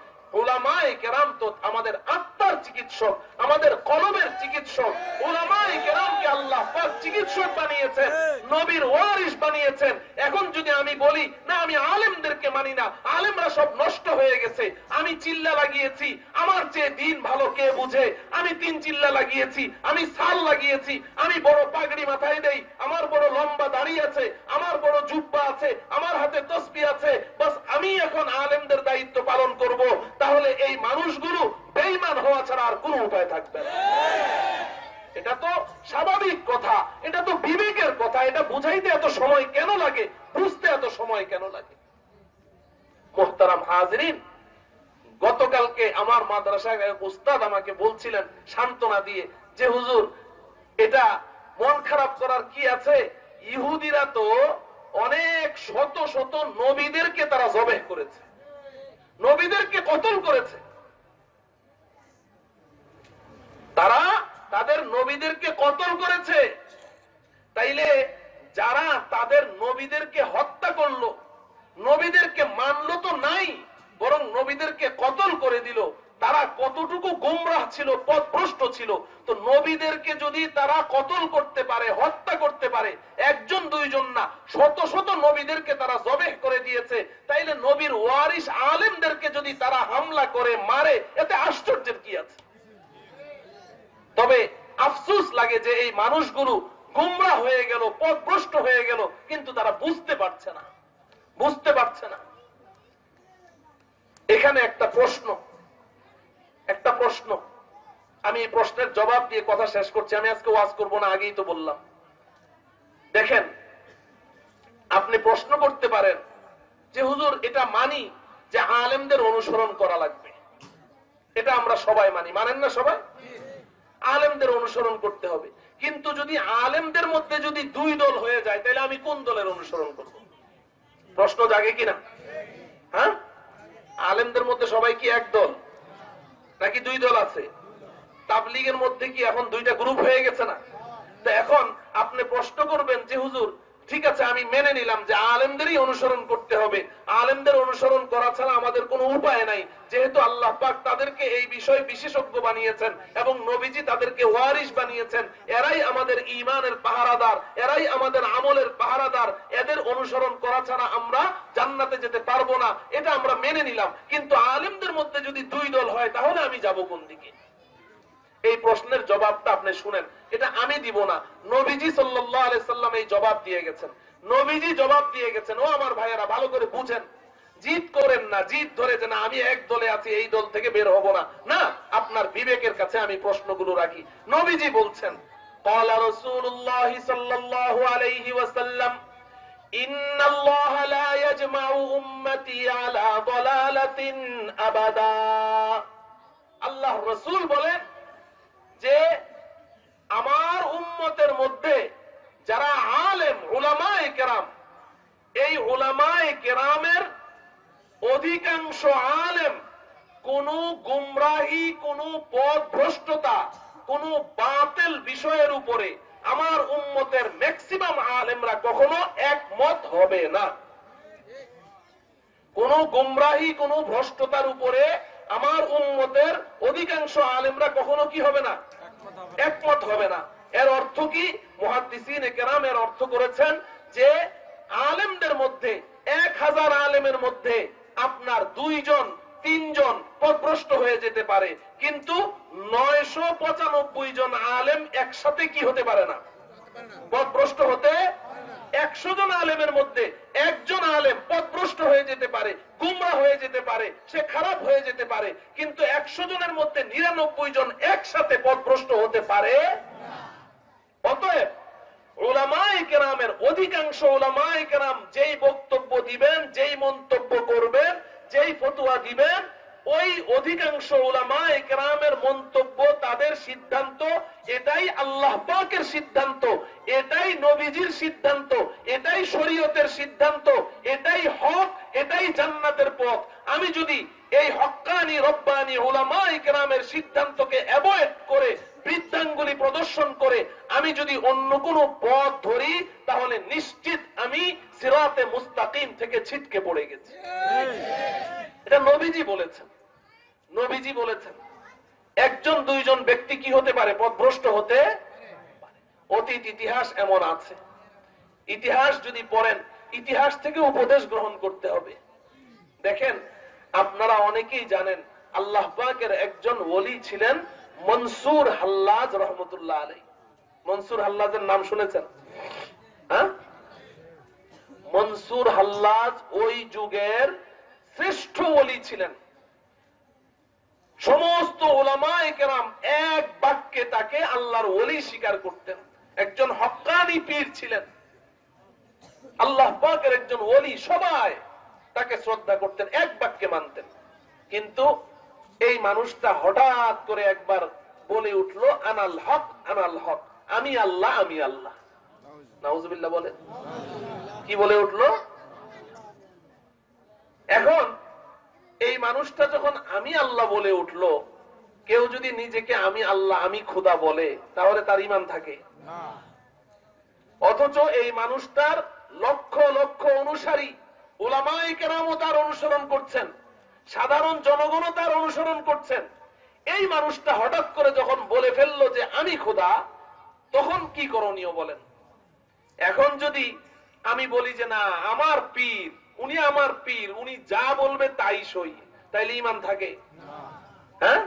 উলামায়ে কেরাম তো আমাদের আত্মার চিকিৎসক, আমাদের কলবের চিকিৎসক। উলামায়ে কেরামকে আল্লাহ পাক চিকিৎসক বানিয়েছেন, নবীর ওয়ারিস বানিয়েছেন। এখন যদি আমি বলি না আমি আলেমদেরকে মানি না, আলেমরা সব নষ্ট হয়ে গেছে, আমি চিল্লা লাগিয়েছি, আমার চেয়ে দিন ভালো কে বুঝে, আমি 3 চিল্লা লাগিয়েছি, আমি সাল লাগিয়েছি, আমি বড় পাগড়ি মাথায় দেই, আমার বড় লম্বা দাড়ি আছে, আমার বড় জুব্বা আছে, আমার হাতে তসবিহ আছে, বাস আমি এখন আলেমদের দায়িত্ব পালন করব, তাহলে এই মানুষগুলো বেঈমান হওয়া ছাড়া আর কোনো উপায় থাকবে না। এটা তো স্বাভাবিক কথা, এটা তো বিবেকের কথা। এটা বুঝাইতে এত সময় কেন লাগে, বুঝতে এত সময় কেন লাগে? মুহতারাম হাজিরিন, গতকালকে আমার মাদ্রাসায় এক উস্তাদ আমাকে বলছিলেন সান্ত্বনা দিয়ে যে হুজুর এটা মন খারাপ করার কি আছে, ইহুদিরা তো অনেক শত শত নবীদেরকে তারা জবেহ করেছে, নবীদেরকে কতল করেছে, তারা তাদের নবীদেরকে কতল করেছে। তাইলে যারা তাদের নবীদেরকে হত্যা করলো, নবীদেরকে মানলো তো নাই, বরং নবীদেরকে কতল করে দিল, তারা কতটুকু গোমরাহ ছিল, পথভ্রষ্ট ছিল। তো নবীদেরকে যদি তারা কতল করতে পারে, হত্যা করতে পারে, 1 2 জন না, শত শত নবীদেরকে তারা জবেহ করে দিয়েছে, তাইলে নবীর ওয়ারিস আলেমদেরকে যদি তারা হামলা করে মারে, এতে আশ্চর্যের কি আছে? তবে আফসোস লাগে যে এই মানুষগুলো গোমরাহ হয়ে গেল, পথভ্রষ্ট হয়ে গেল, কিন্তু তারা বুঝতে পারছে না। এখানে একটা প্রশ্ন, আমি এই প্রশ্নের জবাব দিয়ে কথা শেষ করছি। আমি আজকে ওয়াজ করব না, আগেই তো বললাম। দেখেন, আপনি প্রশ্ন করতে পারেন যে হুজুর এটা মানি যে আলেমদের অনুসরণ করা লাগবে, এটা আমরা সবাই মানি, মানেন না সবাই? আলেমদের অনুসরণ করতে হবে, কিন্তু যদি আলেমদের মধ্যে যদি 2 দল হয়ে যায়, তাহলে আমি কোন দলের অনুসরণ করব? প্রশ্ন জাগে কিনা? হ্যাঁ, আলেমদের মধ্যে সবাই কি এক দল নাকি 2 দল আছে? তাবলীগের মধ্যে কি এখন 2টা গ্রুপ হয়ে গেছে না? তো এখন আপনি প্রশ্ন করবেন যে হুজুর ঠিক আছে, আমি মেনে নিলাম যে আলেমদেরই অনুসরণ করতে হবে, আলেমদের অনুসরণ করা ছাড়া আমাদের কোনো উপায় নাই, যেহেতু আল্লাহ পাক তাদেরকে এই বিষয়ে বিশেষজ্ঞ বানিয়েছেন এবং নবীজি তাদেরকে ওয়ারিস বানিয়েছেন, এরাই আমাদের ঈমানের পাহারাদার, এরাই আমাদের আমলের পাহারাদার, এদের অনুসরণ করা ছাড়া আমরা জান্নাতে যেতে পারবো না, এটা আমরা মেনে নিলাম। কিন্তু আলেমদের মধ্যে যদি 2 দল হয়, তাহলে আমি যাব কোন দিকে? এই প্রশ্নের জবাবটা আপনি শুনেন, এটা আমি দিব না, নবীজি সাল্লাল্লাহু আলাইহি সাল্লাম এই জবাব দিয়ে গেছেন, নবীজি জবাব দিয়ে গেছেন। ও আমার ভাইয়েরা, ভালো করে বুঝেন, জিদ করেন না, জিদ ধরে যে না আমি এক দলে আছি, এই দল থেকে বের হব না, না, আপনার বিবেকের কাছে আমি প্রশ্নগুলো রাখি। নবীজি বলছেন, ক্বালা রাসূলুল্লাহ সাল্লাল্লাহু আলাইহি ওয়াসাল্লাম, ইন্নাল্লাহা লা ইয়াজমাউ উম্মতি আলা দালালাতিন আবাদা। আল্লাহর রাসূল বলেন যে আমার উম্মতের মধ্যে যারা আলেম, উলামায়ে কেরাম, এই উলামায়ে কেরামের অধিকাংশ আলেম কোন গুমরাহি, কোন পথভ্রষ্টতা, কোন বাতিল বিষয়ের উপরে আমার উম্মতের ম্যাক্সিমাম আলেমরা কখনো একমত হবে না। কোন গুমরাহি, কোন ভ্রষ্টতার উপরে আমার উম্মতের অধিকাংশ আলেমরা কখনো কি হবে না? একমত হবে না। এর অর্থ কি? মুহাদ্দিসিনে কেরাম এর অর্থ করেছেন যে আলেমদের মধ্যে 1000 আলেমের মধ্যে আপনার 2 জন 3 জন পথভ্রষ্ট হয়ে যেতে পারে, কিন্তু 995 জন আলেম একসাথে কি হতে পারে না, পথভ্রষ্ট হতে। 100 জন আলেমের মধ্যে একজন আলেম পথভ্রষ্ট হয়ে যেতে পারে, গুমরা হয়ে যেতে পারে, সে খারাপ হয়ে যেতে পারে, কিন্তু 100 জনের মধ্যে 99 জন একসাথে পথভ্রষ্ট হতে পারে। অতএব উলামায়ে কেরামের অধিকাংশ উলামায়ে কেরাম যেই বক্তব্য দিবেন, যেই মন্তব্য করবেন, যেই ফতোয়া দিবেন, ওই অধিকাংশ উলামায়ে কেরামের মন্তব্য, তাদের সিদ্ধান্ত, এটাই আল্লাহ পাকের সিদ্ধান্ত, এটাই নবীজির সিদ্ধান্ত, এটাই শরীয়তের সিদ্ধান্ত, এটাই হক, এটাই জান্নাতের পথ। আমি যদি এই হক্কানি রব্বানি উলামায়ে কেরামের সিদ্ধান্তকে অ্যাভয়েড করে, বৃদ্ধাঙ্গুলি প্রদর্শন করে আমি যদি অন্য কোন পথ ধরি, তাহলে নিশ্চিত আমি সিরাতে মুস্তাকিম থেকে ছিটকে পড়ে গেছি। এটা নবীজি বলেছেন। নবীজি বলেছেন একজন 2 জন ব্যক্তি কি হতে পারে, পথভ্রষ্ট হতে পারে। অতীত ইতিহাস এমন আছে। ইতিহাস যদি পড়েন, ইতিহাস থেকে উপদেশ গ্রহণ করতে হবে। দেখেন, আপনারা অনেকেই জানেন আল্লাহ পাকের একজন ওলি ছিলেন মনসুর হাল্লাজ রহমতুল্লাহ আলাইহি। মনসুর হাল্লাজের নাম শুনেছেন? হ্যাঁ, মনসুর হাল্লাজ ওই যুগের শ্রেষ্ঠ ওলি ছিলেন। সমস্ত উলামায়ে কেরাম এক বাক্যে তাকে আল্লাহর ওলি স্বীকার করতেন। একজন হক্কানি পীর ছিলেন, আল্লাহ পাকের একজন ওলি, সবাই তাকে শ্রদ্ধা করতেন, এক বাক্যে মানতেন। কিন্তু এই মানুষটা হঠাৎ করে একবার বলে উঠলো, আনাল হক আনাল হক, আমি আল্লাহ আমি আল্লাহ। নাউজুবিল্লাহ বলে। কি বলে উঠলো? এখন এই মানুষটা যখন আমি আল্লাহ বলে উঠলো, কেউ যদি নিজেকে আমি আল্লাহ আমি খোদা বলে, তাহলে তার ঈমান থাকে? অথচ এই মানুষটার লক্ষ লক্ষ অনুসারী, উলামায়ে কেরামও তার অনুসরণ করছেন, সাধারণ জনগণও তার অনুসরণ করছেন। এই মানুষটা হঠাৎ করে যখন বলে ফেললো যে আমি খোদা, তখন কি করণীয় বলেন? এখন যদি আমি বলি যে না, আমার পীর, উনি আমার পীর, উনি যা বলবে তাই সই, তাইলে ঈমান থাকে? হ্যাঁ,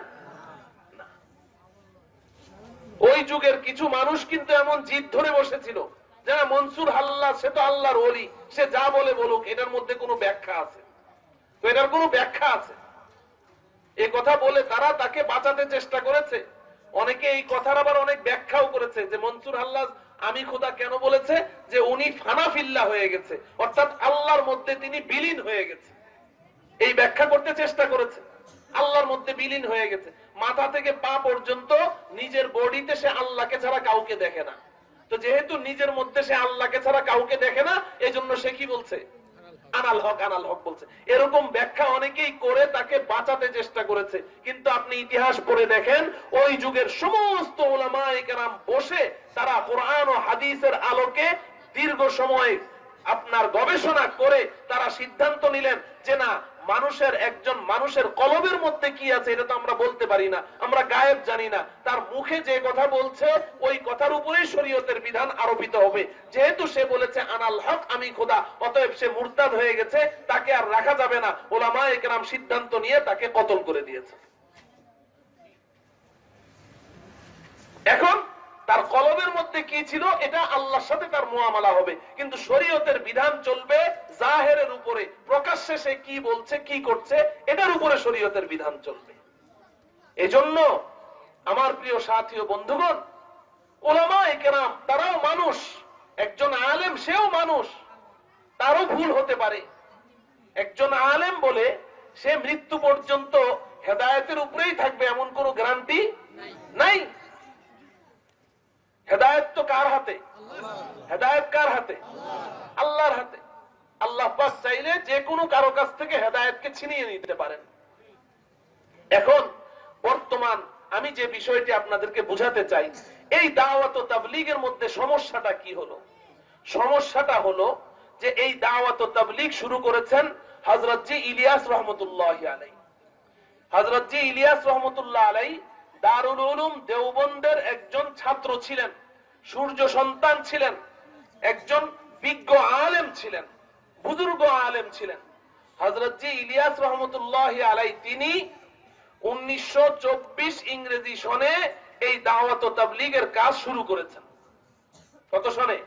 ওই যুগের কিছু মানুষ কিন্তু এমন জিদ ধরে বসেছিল যে না, মনসুর হাল্লাজ সে তো আল্লাহর ওলি, সে যা বলে বলুক, এটার মধ্যে কোনো ব্যাখ্যা আছে? তো এটার কোনো ব্যাখ্যা আছে? এই কথা বলে তারা তাকে বাঁচাতে চেষ্টা করেছে। অনেকে এই কথার আবার অনেক ব্যাখ্যাও করেছে যে মনসুর হাল্লাজ আমি খোদা কেন বলেছে, যে উনি ফানাফিল্লাহ হয়ে গেছে, অর্থাৎ আল্লাহর মধ্যে তিনি বিলীন হয়ে গেছে। এই ব্যাখ্যা করতে চেষ্টা করেছে, আল্লাহর মধ্যে বিলীন হয়ে গেছে, মাথা থেকে পা পর্যন্ত নিজের বডিতে সে আল্লাহকে ছাড়া কাউকে দেখে না। তো যেহেতু নিজের মধ্যে সে আল্লাহকে ছাড়া কাউকে দেখে না, এজন্য সে কি বলছে, আনাল হক আনাল হক বলছে। এরকম ব্যাখ্যা অনেকেই করে তাকে বাঁচাতে চেষ্টা করেছে। কিন্তু আপনি ইতিহাস পড়ে দেখেন, ওই যুগের সমস্ত উলামায়ে কেরাম বসে তারা কোরআন ও হাদিসের আলোকে দীর্ঘ সময় আপনার গবেষণা করে তারা সিদ্ধান্ত নিলেন যে না, মানুষের একজন মানুষের কলবের মধ্যে কি আছে এটা তো আমরা বলতে পারি না, আমরা গায়েব জানি না, তার মুখে যে কথা বলছে ওই কথার উপরেই শরীয়তের বিধান আরোপিত হবে। যেহেতু সে বলেছে আনাল হক আমি খোদা, অতএব সে মুরতাদ হয়ে গেছে, তাকে আর রাখা যাবে না। উলামায়ে কেরাম সিদ্ধান্ত নিয়ে তাকে কতল করে দিয়েছে। এখন তার কলবের মধ্যে কি ছিল এটা আল্লাহর সাথে তার মুআমালা হবে, কিন্তু শরীয়তের বিধান চলবে জাহেরের উপরে, প্রকাশ্যে সে কি বলছে কি করছে এটার উপরে শরীয়তের বিধান চলবে। এজন্য আমার প্রিয় সাথী ও বন্ধুগণ, উলামায়ে কেরাম তারাও মানুষ, একজন আলেম সেও মানুষ, তারও ভুল হতে পারে। একজন আলেম বলে সে মৃত্যু পর্যন্ত হেদায়েতের উপরেই থাকবে এমন কোন গ্যারান্টি নাই। হেদায়েত তো কার হাতে? হেদায়েত কার হাতে? আল্লাহর হাতে। আল্লাহ পাক চাইলে যে কোনো কারো কাছ থেকে হেদায়েতকে ছিনিয়ে নিতে পারেন। এখন বর্তমান আমি যে বিষয়টি আপনাদেরকে বুঝাতে চাই, এই দাওয়াত ও তাবলীগের মধ্যে সমস্যাটা কি হলো? সমস্যাটা হলো যে এই দাওয়াত ও তাবলীগ শুরু করেছেন হযরত জি ইলিয়াস রহমতুল্লাহ আলাইহি। হযরত জি ইলিয়াস রহমতুল্লাহ আলাইহি দারুল উলুম দেওবন্দের একজন ছাত্র ছিলেন, সূর্য সন্তান ছিলেন, একজন বিজ্ঞ আলেম ছিলেন, বুজুর্গ আলেম ছিলেন। হযরত জি ইলিয়াস রহমতুল্লাহি আলাইহি তিনি 1924 ইংরেজি সনে এই দাওয়াত ও তাবলীগের কাজ শুরু করেছেন। কত সনে?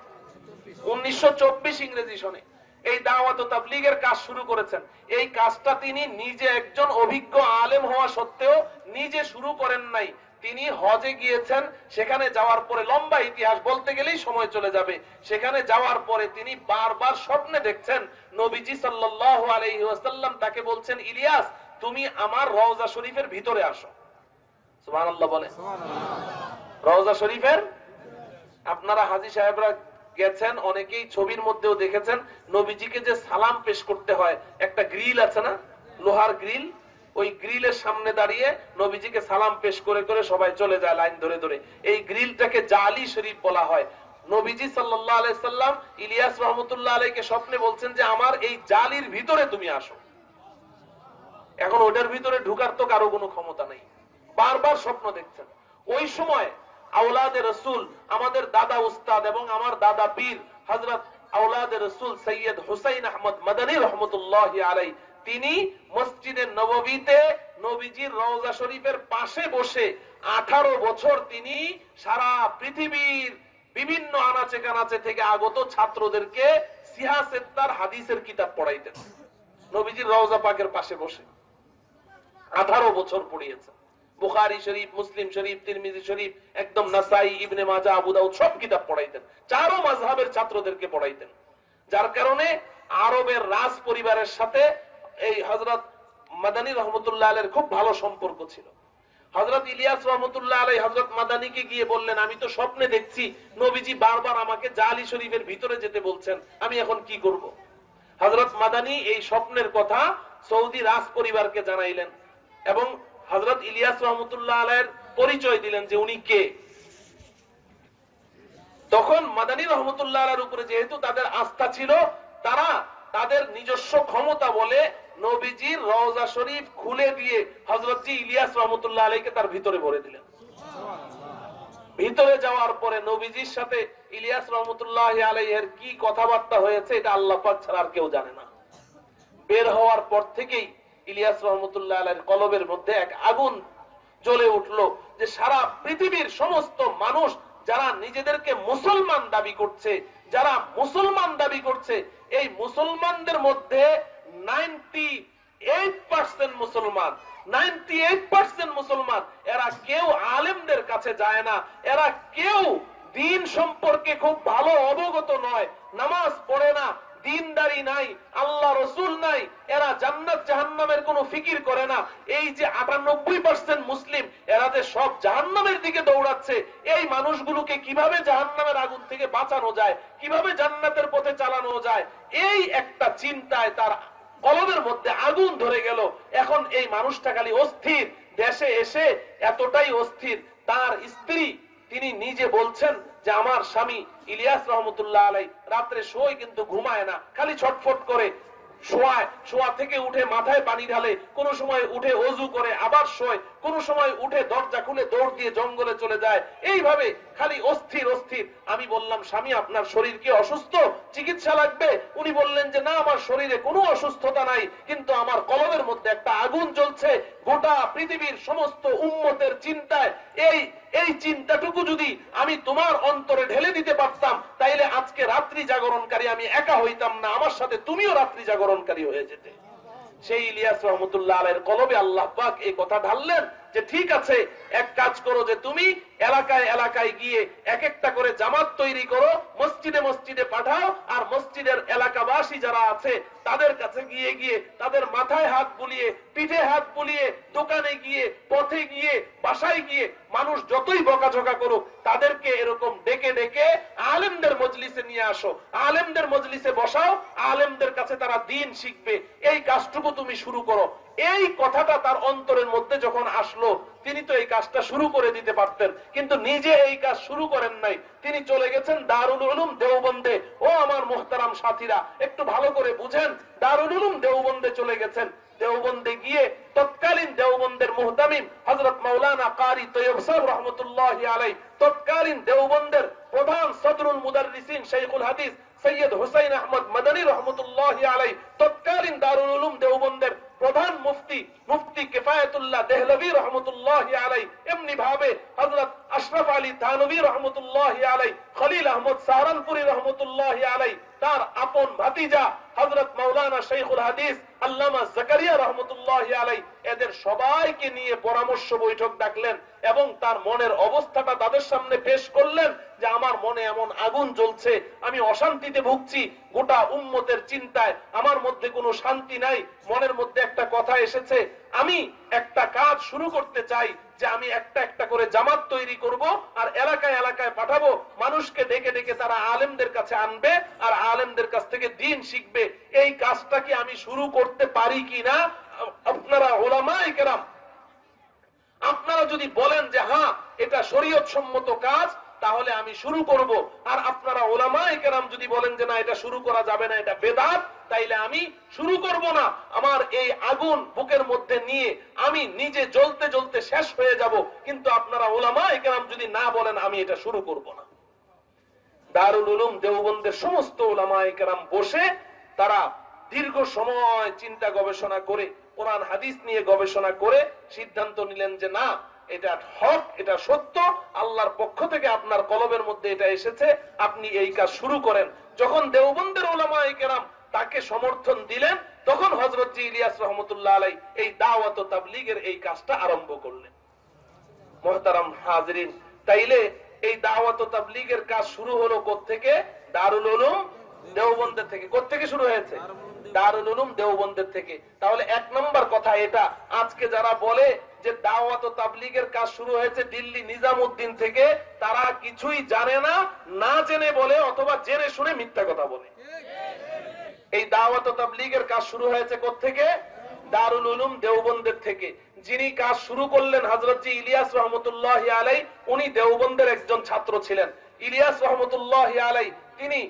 1924 ইংরেজি সনে এই দাওয়াত ও তাবলীগের কাজ শুরু করেছেন। এই কাজটা তিনি নিজে একজন অভিজ্ঞ আলেম হওয়া সত্ত্বেও নিজে শুরু করেন নাই। তিনি হজে গিয়েছেন, সেখানে যাওয়ার পরে লম্বা ইতিহাস বলতে গেলেই সময় চলে যাবে। সেখানে যাওয়ার পরে তিনি বারবার স্বপ্নে দেখছেন নবীজি সাল্লাল্লাহু আলাইহি ওয়াসাল্লাম তাকে বলছেন, ইলিয়াস তুমি আমার রওজা শরীফের ভিতরে আসো। সুবহানাল্লাহ বলেন। রওজা শরীফের, আপনারা হাজী সাহেবরা গেছেন, অনেকেই ছবির মধ্যেও দেখেছেন, নবীজিকে যে সালাম পেশ করতে হয়, একটা গ্রিল আছে না, লোহার গ্রিল, ওই গ্রিলের সামনে দাঁড়িয়ে নবীজিকে সালাম পেশ করে করে সবাই চলে যায় লাইন ধরে ধরে। এই গ্রিলটাকে জালি শরীফ বলা হয়। নবীজি সাল্লাল্লাহু আলাইহি সাল্লাম ইলিয়াস রহমতুল্লাহ আলাইহিকে স্বপ্নে বলছেন যে আমার এই জালির ভিতরে তুমি আসো। এখন ওটার ভিতরে ঢুকার তো কারো কোনো ক্ষমতা নেই, বারবার স্বপ্ন দেখছেন। ওই সময় আওলাদে রসুল, আমাদের দাদা উস্তাদ এবং আমার দাদা পীর হযরত আওলাদে রসুল সৈয়দ হুসাইন আহমদ মাদানী রহমতুল্লাহি আলাইহি তিনি মসজিদে নববীতে নবীজির রওজা শরীফের পাশে বসে 18 বছর তিনি সারা পৃথিবীর বিভিন্ন আনাচে কানাচে থেকে আগত ছাত্রদেরকে সিয়াসেত্তার হাদিসের কিতাব পড়াইতেন। নবীজির রওজা পাকের পাশে বসে 18 বছর পড়িয়েছেন। বুখারী শরীফ, মুসলিম শরীফ, তিরমিজি শরীফ, একদম নাসাই, ইবনে মাজাহ, আবু দাউদ সব কিতাব পড়াইতেন। চারো মাযহাবের ছাত্রদেরকে পড়াইতেন। যার কারণে আরবের রাজ পরিবারের সাথে এই হযরত মাদানী রহমতুল্লাহ আলাইহির খুব ভালো সম্পর্ক ছিল। হযরত ইলিয়াস রহমতুল্লাহ আলাইহি হযরত মাদানীকে গিয়ে বললেন, আমি তো স্বপ্নে দেখছি নবীজি বারবার আমাকে জালি শরীফের ভিতরে যেতে বলছেন, আমি এখন কি করব? হযরত মাদানী এই স্বপ্নের কথা সৌদি রাজ পরিবারকে জানাইলেন এবং হযরত ইলিয়াস রহমতুল্লাহ আলাইহির পরিচয় দিলেন যে উনি কে। তখন মাদানী রহমতুল্লাহ আলাইহির উপরে যেহেতু তাদের আস্থা ছিল, তারা তাদের নিজস্ব ক্ষমতা বলে নবীজির রওজা শরীফ খুলে দিয়ে হযরত জি ইলিয়াস রহমতুল্লাহ আলাইহিকে তার ভিতরে ভরে দিলেন। ভিতরে যাওয়ার পরে নবীজির সাথে ইলিয়াস রহমতুল্লাহ আলাইহির কি কথাবার্তা হয়েছে এটা আল্লাহ পাক ছাড়া আর কেউ জানে না। বের হওয়ার পর থেকেই ইলিয়াস রহমতুল্লাহ আলাইহির কলবের মধ্যে এক আগুন জ্বলে উঠলো যে সারা পৃথিবীর সমস্ত মানুষ যারা নিজেদেরকে মুসলমান দাবি করছে, যারা মুসলমান দাবি করছে, এই মুসলমানদের মধ্যে 98% মুসলমান, 98% মুসলমান, এরা কেউ আলেমদের কাছে যায় না, এরা কেউ দ্বীন সম্পর্কে খুব ভালো অবগত নয়, নামাজ পড়ে না, দ্বীনদারি নাই, আল্লাহ রসুল নাই, এরা জান্নাত জাহান্নামের কোনো ফিকির করে না। এই যে 98% মুসলিম, এরা যে সব জাহান্নামের দিকে দৌড়াচ্ছে, এই মানুষগুলোকে কিভাবে জাহান্নামের আগুন থেকে বাঁচানো যায়, কিভাবে জান্নাতের পথে চালানো যায়, এই একটা চিন্তায় তার কলবের মধ্যে আগুন ধরে গেল। এখন এই মানুষটা খালি অস্থির, দেশে এসে এতটাই অস্থির, তার স্ত্রী তিনি নিজে বলছেন যে আমার স্বামী ইলিয়াস রহমতুল্লাহ আলাইহি রাত্রে শোয় কিন্তু ঘুমায় না, খালি ছটফট করে, শোয়া থেকে উঠে মাথায় পানি ঢালে, কোন সময় উঠে ওযু করে আবার শোয়, কোন সময় উঠে দরজা খুলে দৌড় দিয়ে জঙ্গলে চলে যায়, এইভাবে খালি অস্থির অস্থির। আমি বললাম, স্বামী আপনার শরীর কি অসুস্থ, চিকিৎসা লাগবে? উনি বললেন যে না, আমার শরীরে কোনো অসুস্থতা নাই, কিন্তু আমার কলবের মধ্যে একটা আগুন জ্বলছে, গোটা পৃথিবীর সমস্ত উম্মতের চিন্তায় এই চিন্তাটুকু যদি আমি তোমার অন্তরে ঢেলে দিতে পারতাম, তাইলে আজকে রাত্রি জাগরণকারী আমি একা হইতাম না, আমার সাথে তুমিও রাত্রি জাগরণকারী হয়ে যেতে। সেই ইলিয়াস রহমতুল্লাহ আলাইহির কলবে আল্লাহ পাক এই কথা ঢাললেন যে ঠিক আছে, এক কাজ করো যে তুমি এলাকায় এলাকায় গিয়ে এক একটা করে জামাত তৈরি করো, মসজিদে মসজিদে পাঠাও, আর মসজিদের এলাকাবাসী যারা আছে তাদের কাছে গিয়ে গিয়ে তাদের মাথায় হাত বুলিয়ে, পিঠে হাত বুলিয়ে, দোকানে গিয়ে, পথে গিয়ে, বাসায় গিয়ে মানুষ যতই বকাঝকা করুক তাদেরকে এরকম ডেকে ডেকে আলেমদের মজলিসে নিয়ে আসো, আলেমদের মজলিসে বসাও, আলেমদের কাছে তারা দ্বীন শিখবে, এই কাজটুকু তুমি শুরু করো। এই কথাটা তার অন্তরের মধ্যে যখন আসলো, তিনি তো এই কাজটা শুরু করে দিতে পারতেন, কিন্তু নিজে এই কাজ শুরু করেন নাই। তিনি চলে গেছেন দারুল উলুম দেওবন্দে। ও আমার মুহতারাম সাথীরা, একটু ভালো করে বুঝেন, দারুল উলুম দেওবন্দে চলে গেছেন। দেওবন্দে গিয়ে তৎকালীন দেওবন্দের মুহতামিম হযরত মাওলানা কারি তৈয়ব সাহেব রাহমাতুল্লাহি আলাইহি, তৎকালীন দেওবন্দের প্রধান সদরুল মুদাররিসিন শাইখুল হাদিস সৈয়দ হুসাইন আহমদ মাদানী রহমতুল্লাহি আলাইহি, তৎকালীন দারুল উলুম দেওবন্দের প্রধান মুফতি মুফতি কিফায়াতুল্লাহ দেহলভী রহমতুল্লাহি আলাইহি, এমনি ভাবে হযরত আশরাফ আলী থানভী রহমতুল্লাহি আলাইহি, খলিল আহমদ সাহারানপুরী রহমতুল্লাহি আলাইহি, তার আপন ভাতিজা হযরত মাওলানা শাইখুল হাদিস আল্লামা জাকারিয়া রহমতুল্লাহি আলাইহি, এদের সবাইকে নিয়ে পরামর্শ বৈঠক ডাকলেন এবং তার মনের অবস্থাটা তাদের সামনে পেশ করলেন যে আমার মনে এমন আগুন জ্বলছে, আমি অশান্তিতে ভুগছি, গোটা উম্মতের চিন্তায় আমার মধ্যে কোনো শান্তি নাই। মনের মধ্যে একটা কথা এসেছে, আমি একটা কাজ শুরু করতে চাই যে আমি একটা একটা করে জামাত তৈরি করব আর এলাকায় এলাকায় পাঠাবো, মানুষকে ডেকে ডেকে তারা আলেমদের কাছে আনবে আর আলেমদের কাছ থেকে দ্বীন শিখবে। এই কাজটা কি আমি শুরু করতে পারি কিনা? আপনারা উলামায়ে কেরাম আপনারা যদি বলেন যে হ্যাঁ এটা শরীয়ত সম্মত কাজ, তাহলে আমি শুরু করব। আর আপনারা উলামায়ে কেরাম যদি বলেন যে না এটা শুরু করা যাবে না, এটা বেদাত, তাইলে আমি শুরু করব না। আমার এই আগুন বুকের মধ্যে নিয়ে আমি নিজে জ্বলতে জ্বলতে শেষ হয়ে যাব। কিন্তু আপনারা উলামায়ে কেরাম যদি না বলেন, আমি এটা শুরু করব না। দারুল উলুম দেওবন্দের সমস্ত উলামায়ে কেরাম বসে তারা দীর্ঘ সময় চিন্তা গবেষণা করে কোরআন হাদিস নিয়ে গবেষণা করে সিদ্ধান্ত নিলেন যে না, এটা হক, এটা সত্য, আল্লাহর পক্ষ থেকে আপনার কলবের মধ্যে এটা এসেছে, আপনি এই কাজ শুরু করেন। যখন দেওবন্দের উলামায়ে কেরাম তাকে সমর্থন দিলেন, তখন হযরত জি ইলিয়াস রহমতুল্লাহ আলাইহি এই দাওয়াত ও তাবলীগের এই কাজটা আরম্ভ করলেন। মুহতারাম হাজিরিন, তাইলে এই দাওয়াত ও তাবলীগের কাজ শুরু হলো কোত্থেকে? দারুল উলুম দেওবন্দের থেকে। কোত্থেকে শুরু হয়েছে? দারুল উলুম দেওবন্দের থেকে। তাহলে এক নম্বর কথা এটা, আজকে যারা বলে যে দাওয়াত ও তাবলীগের কাজ শুরু হয়েছে দিল্লি নিজামউদ্দিন থেকে, তারা কিছুই জানে না, না জেনে বলে অথবা জেনে শুনে মিথ্যা কথা বলে। এই দাওয়াত ও তাবলীগের কাজ শুরু হয়েছে কোত্থেকে? দারুল উলুম দেওবন্দের থেকে। যিনি কাজ শুরু করলেন হযরত জি ইলিয়াস রহমতুল্লাহি আলাইহি, উনি দেওবন্দের একজন ছাত্র ছিলেন। ইলিয়াস রহমতুল্লাহি আলাইহি তিনি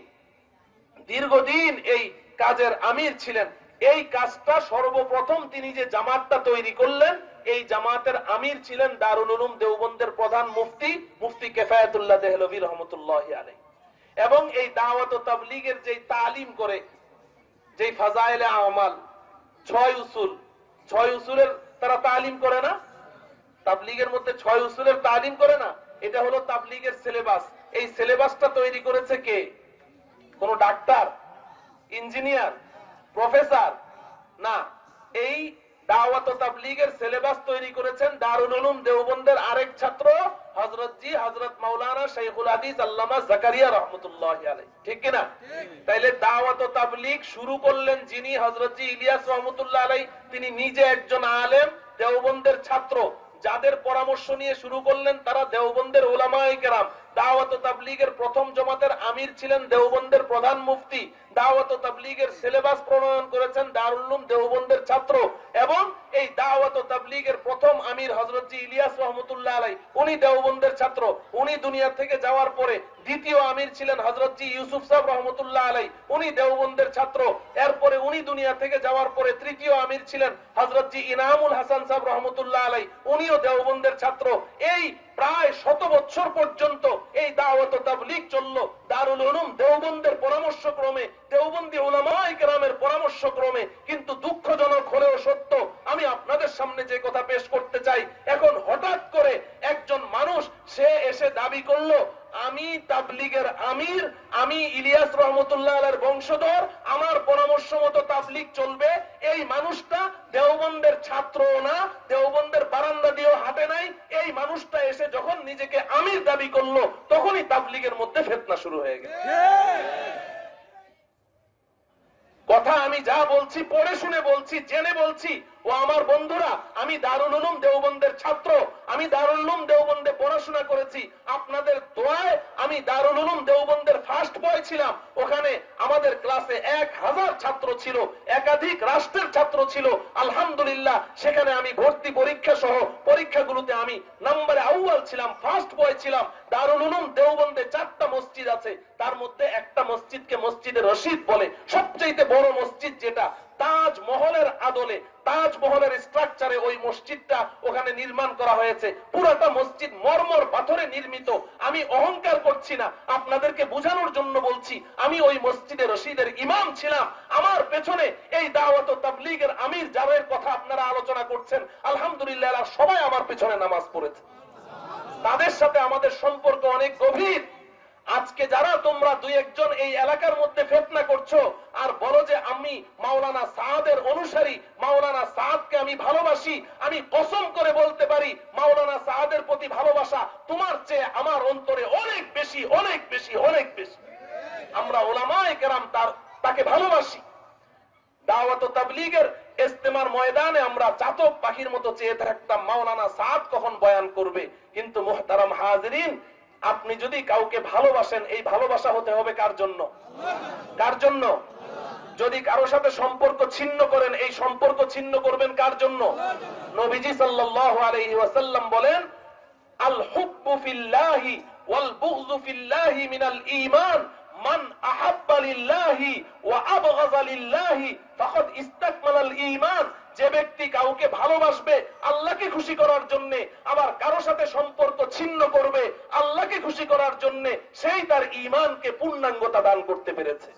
দীর্ঘদিন এই কাজের আমির ছিলেন। এই কাজটা সর্বপ্রথম তিনি যে জামাতটা তৈরি করলেন, এই জামাতের আমির ছিলেন দারুল উলুম দেওবন্দের প্রধান মুফতি মুফতি কিফায়াতুল্লাহ দেহলভী রহমতুল্লাহি আলাইহি। এবং এই দাওয়াত ও তাবলীগের যে তালিম করে, যে ফাজাইলে আমাল, 6 উসুলের তারা তালিম করে না, তাবলীগের মধ্যে 6 উসুলের তালিম করে না, এটা হলো তাবলীগের সিলেবাস। এই সিলেবাসটা তৈরি করেছে কে? কোন ডাক্তার, ইঞ্জিনিয়ার, প্রফেসর না। এই দাওয়াত ও তাবলীগের সিলেবাস তৈরি করেছেন দারুল উলুম দেওবন্দের আরেক ছাত্র হযরত মাওলানা শাইখুল হাদিস আল্লামা জাকারিয়া রাহমাতুল্লাহি আলাইহি, ঠিক কি না? তাইলে দাওয়াত ও তাবলীগ শুরু করলেন যিনি, হযরত জি ইলিয়াস রাহমাতুল্লাহি আলাইহি, তিনি নিজে একজন আলেম, দেওবন্দের ছাত্র। যাদের পরামর্শ নিয়ে শুরু করলেন তারা দেওবন্দের উলামায়ে কেরাম। দাওয়াত ও তাবলীগের প্রথম জমাতের আমির ছিলেন দেওবন্দের প্রধান মুফতি। দাওয়াত ও তাবলীগের সিলেবাস প্রণয়ন করেছেন দারুল উলুম দেওবন্দের ছাত্র। এবং এই দাওয়াত ও তাবলীগের প্রথম আমির হযরত জি ইলিয়াস রাহমাতুল্লাহ আলাইহি, উনি দেওবন্দের ছাত্র। উনি দুনিয়া থেকে যাওয়ার পরে দ্বিতীয় আমির ছিলেন হযরত জি ইউসুফ সাহেব রাহমাতুল্লাহ আলাইহি, উনি দেওবন্দের ছাত্র। এরপরে উনি দুনিয়া থেকে যাওয়ার পরে তৃতীয় আমির ছিলেন হযরত জি ইনামুল হাসান সাহেব রাহমাতুল্লাহ আলাইহি, উনিও দেওবন্দের ছাত্র। এই প্রায় 100 বছর পর্যন্ত এই দাওয়াত ও তাবলীগ চলল দারুল উলুম দেওবন্দের পরামর্শক্রমে, দেওবন্দি উলামায়ে কেরামের পরামর্শক্রমে। কিন্তু দুঃখজনক হলেও সত্য, আমি আপনাদের সামনে যে কথা পেশ করতে চাই, এখন হঠাৎ করে একজন মানুষ সে এসে দাবি করলো আমি তাবলীগের আমির, আমি ইলিয়াস রহমতুল্লাহ আলাইহির বংশধর, আমার পরামর্শ মতো তাবলীগ চলবে। এই মানুষটা দেওবন্দের ছাত্র না, দেওবন্দের বারান্দা দিয়েও হাঁটে নাই। এই মানুষটা এসে যখন নিজেকে আমির দাবি করলো, তখনই তাবলীগের মধ্যে ফিতনা শুরু হয়ে গেল। কথা আমি যা বলছি পড়ে শুনে বলছি, জেনে বলছি। ও আমার বন্ধুরা, আমি দারুল উলুম দেওবন্দের ছাত্র, আমি দারুল উলুম দেওবন্দে পড়াশোনা করেছি। আপনাদের দোয়ায় আমি দারুল উলুম দেওবন্দের ফার্স্ট বয় ছিলাম। ওখানে আমাদের ক্লাসে 1000 ছাত্র ছিল, একাধিক রাষ্ট্রের ছাত্র ছিল। আলহামদুলিল্লাহ, সেখানে আমি ভর্তি পরীক্ষা সহ পরীক্ষাগুলোতে আমি নম্বরে আউয়াল ছিলাম, ফার্স্ট বয় ছিলাম। দারুল উলুম দেওবন্দে 4টা মসজিদ আছে, তার মধ্যে একটা মসজিদকে মসজিদে রশিদ বলে। সবচেয়ে বড় মসজিদ যেটা, তাজমহলের আদলে, তাজমহলের স্ট্রাকচারে ওই মসজিদটা ওখানে নির্মাণ করা হয়েছে। পুরাটা মসজিদ মরমর পাথরে নির্মিত। আমি অহংকার করছি না, আপনাদেরকে বোঝানোর জন্য বলছি। আমি ওই মসজিদে রশিদের ইমাম ছিলাম। আমার পেছনে এই দাওয়াত ও তাবলীগের আমির যাদের কথা আপনারা আলোচনা করছেন, আলহামদুলিল্লাহ এরা সবাই আমার পেছনে নামাজ পড়েছে। তাদের সাথে আমাদের সম্পর্ক অনেক গভীর। আজকে যারা তোমরা দুই একজন এই এলাকার মধ্যে ফিতনা করছো আর বলো যে আমি মাওলানা সাদের অনুসারী, মাওলানা সাদকে আমি ভালোবাসি, আমি কসম করে বলতে পারি মাওলানা সাদের প্রতি ভালোবাসা তোমার চেয়ে আমার অন্তরে অনেক বেশি, অনেক বেশি, অনেক বেশি। আমরা উলামায়ে কেরাম তাকে ভালোবাসি। দাওয়াত ও তাবলীগের ইজতেমার ময়দানে আমরা চাতক পাখির মতো চেয়ে থাকতাম মাওলানা সাদ কখন বয়ান করবে। কিন্তু মুহতারাম হাজিরিন, আপনি যদি কাউকে ভালোবাসেন, এই ভালোবাসা হতে হবে কার জন্য? কার জন্য? যদি কারো সাথে সম্পর্ক ছিন্ন করেন, এই সম্পর্ক ছিন্ন করবেন কার জন্য? নবীজি সাল্লাল্লাহু আলাইহি ওয়াসাল্লাম বলেন, আল হুব্বু ফিল্লাহি ওয়াল বুগযু ফিল্লাহি মিনাল ঈমান, মান আহাব্বা লিল্লাহি ওয়া আবগাযা লিল্লাহি ফাকাদ ইসতাকমালাল ঈমান। যে ব্যক্তি কাউকে ভালোবাসবে আল্লাহকে খুশি করার জন্য, আবার কারো সাথে সম্পর্ক ছিন্ন করবে আল্লাহকে খুশি করার জন্য, সেই তার ঈমানকে পূর্ণাঙ্গতা দান করতে পেরেছে।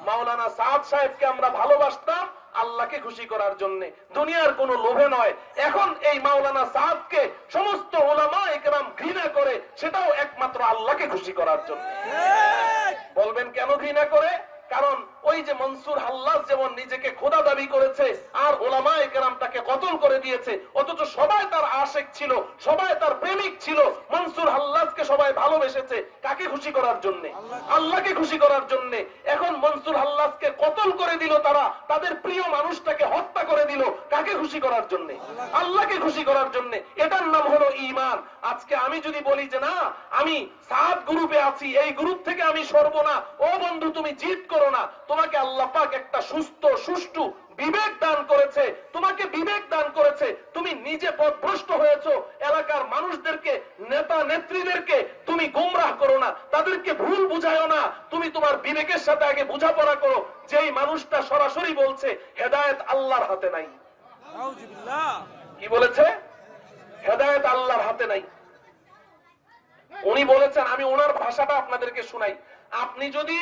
মাওলানা সাদ সাহেবকে আমরা ভালোবাসতাম আল্লাহকে খুশি করার জন্য, দুনিয়ার কোনো লোভে নয়। এখন এই মাওলানা সাদকে সমস্ত উলামায়ে কেরাম ঘৃণা করে, সেটাও একমাত্র আল্লাহকে খুশি করার জন্য। বলবেন কেন ঘৃণা করে? কারণ ওই যে মনসুর হাল্লাজ যেমন নিজেকে খোদা দাবি করেছে আর উলামায়ে কেরাম তাকে কতল করে দিয়েছে, অথচ সবাই তার আশিক ছিল, সবাই তার প্রেমিক ছিল। মনসুর হাল্লাজকে সবাই ভালোবেসেছে কাকে খুশি করার জন্য? আল্লাহকে খুশি করার জন্য। এখন মনসুর হাল্লাজকে কতল করে দিল তারা, তাদের প্রিয় মানুষটাকে হত্যা করে দিল কাকে খুশি করার জন্য? আল্লাহকে খুশি করার জন্য। এটার নাম হলো ঈমান। আজকে আমি যদি বলি যে না আমি সাদ গ্রুপে আছি, এই গ্রুপ থেকে আমি সরব না, ও বন্ধু তুমি জিদ করো না। তোমাকে আল্লাহ পাক একটা সুস্থ সুষ্ঠু বিবেক দান করেছে, তোমাকে বিবেক দান করেছে। তুমি নিজে পথভ্রষ্ট হয়েছো, এলাকার মানুষদেরকে, নেতা নেত্রীদেরকে তুমি গোমরাহ করো না, তাদেরকে ভুল বুঝায়ও না। তুমি তোমার বিবেকের সাথে আগে বোঝাপড়া করো। যেই মানুষটা সরাসরি বলছে হেদায়েত আল্লাহর হাতে নাই। কি বলেছে? হেদায়েত আল্লাহর হাতে নাই। উনি বলেছেন, আমি ওনার ভাষাটা আপনাদেরকে শুনাই। আপনি যদি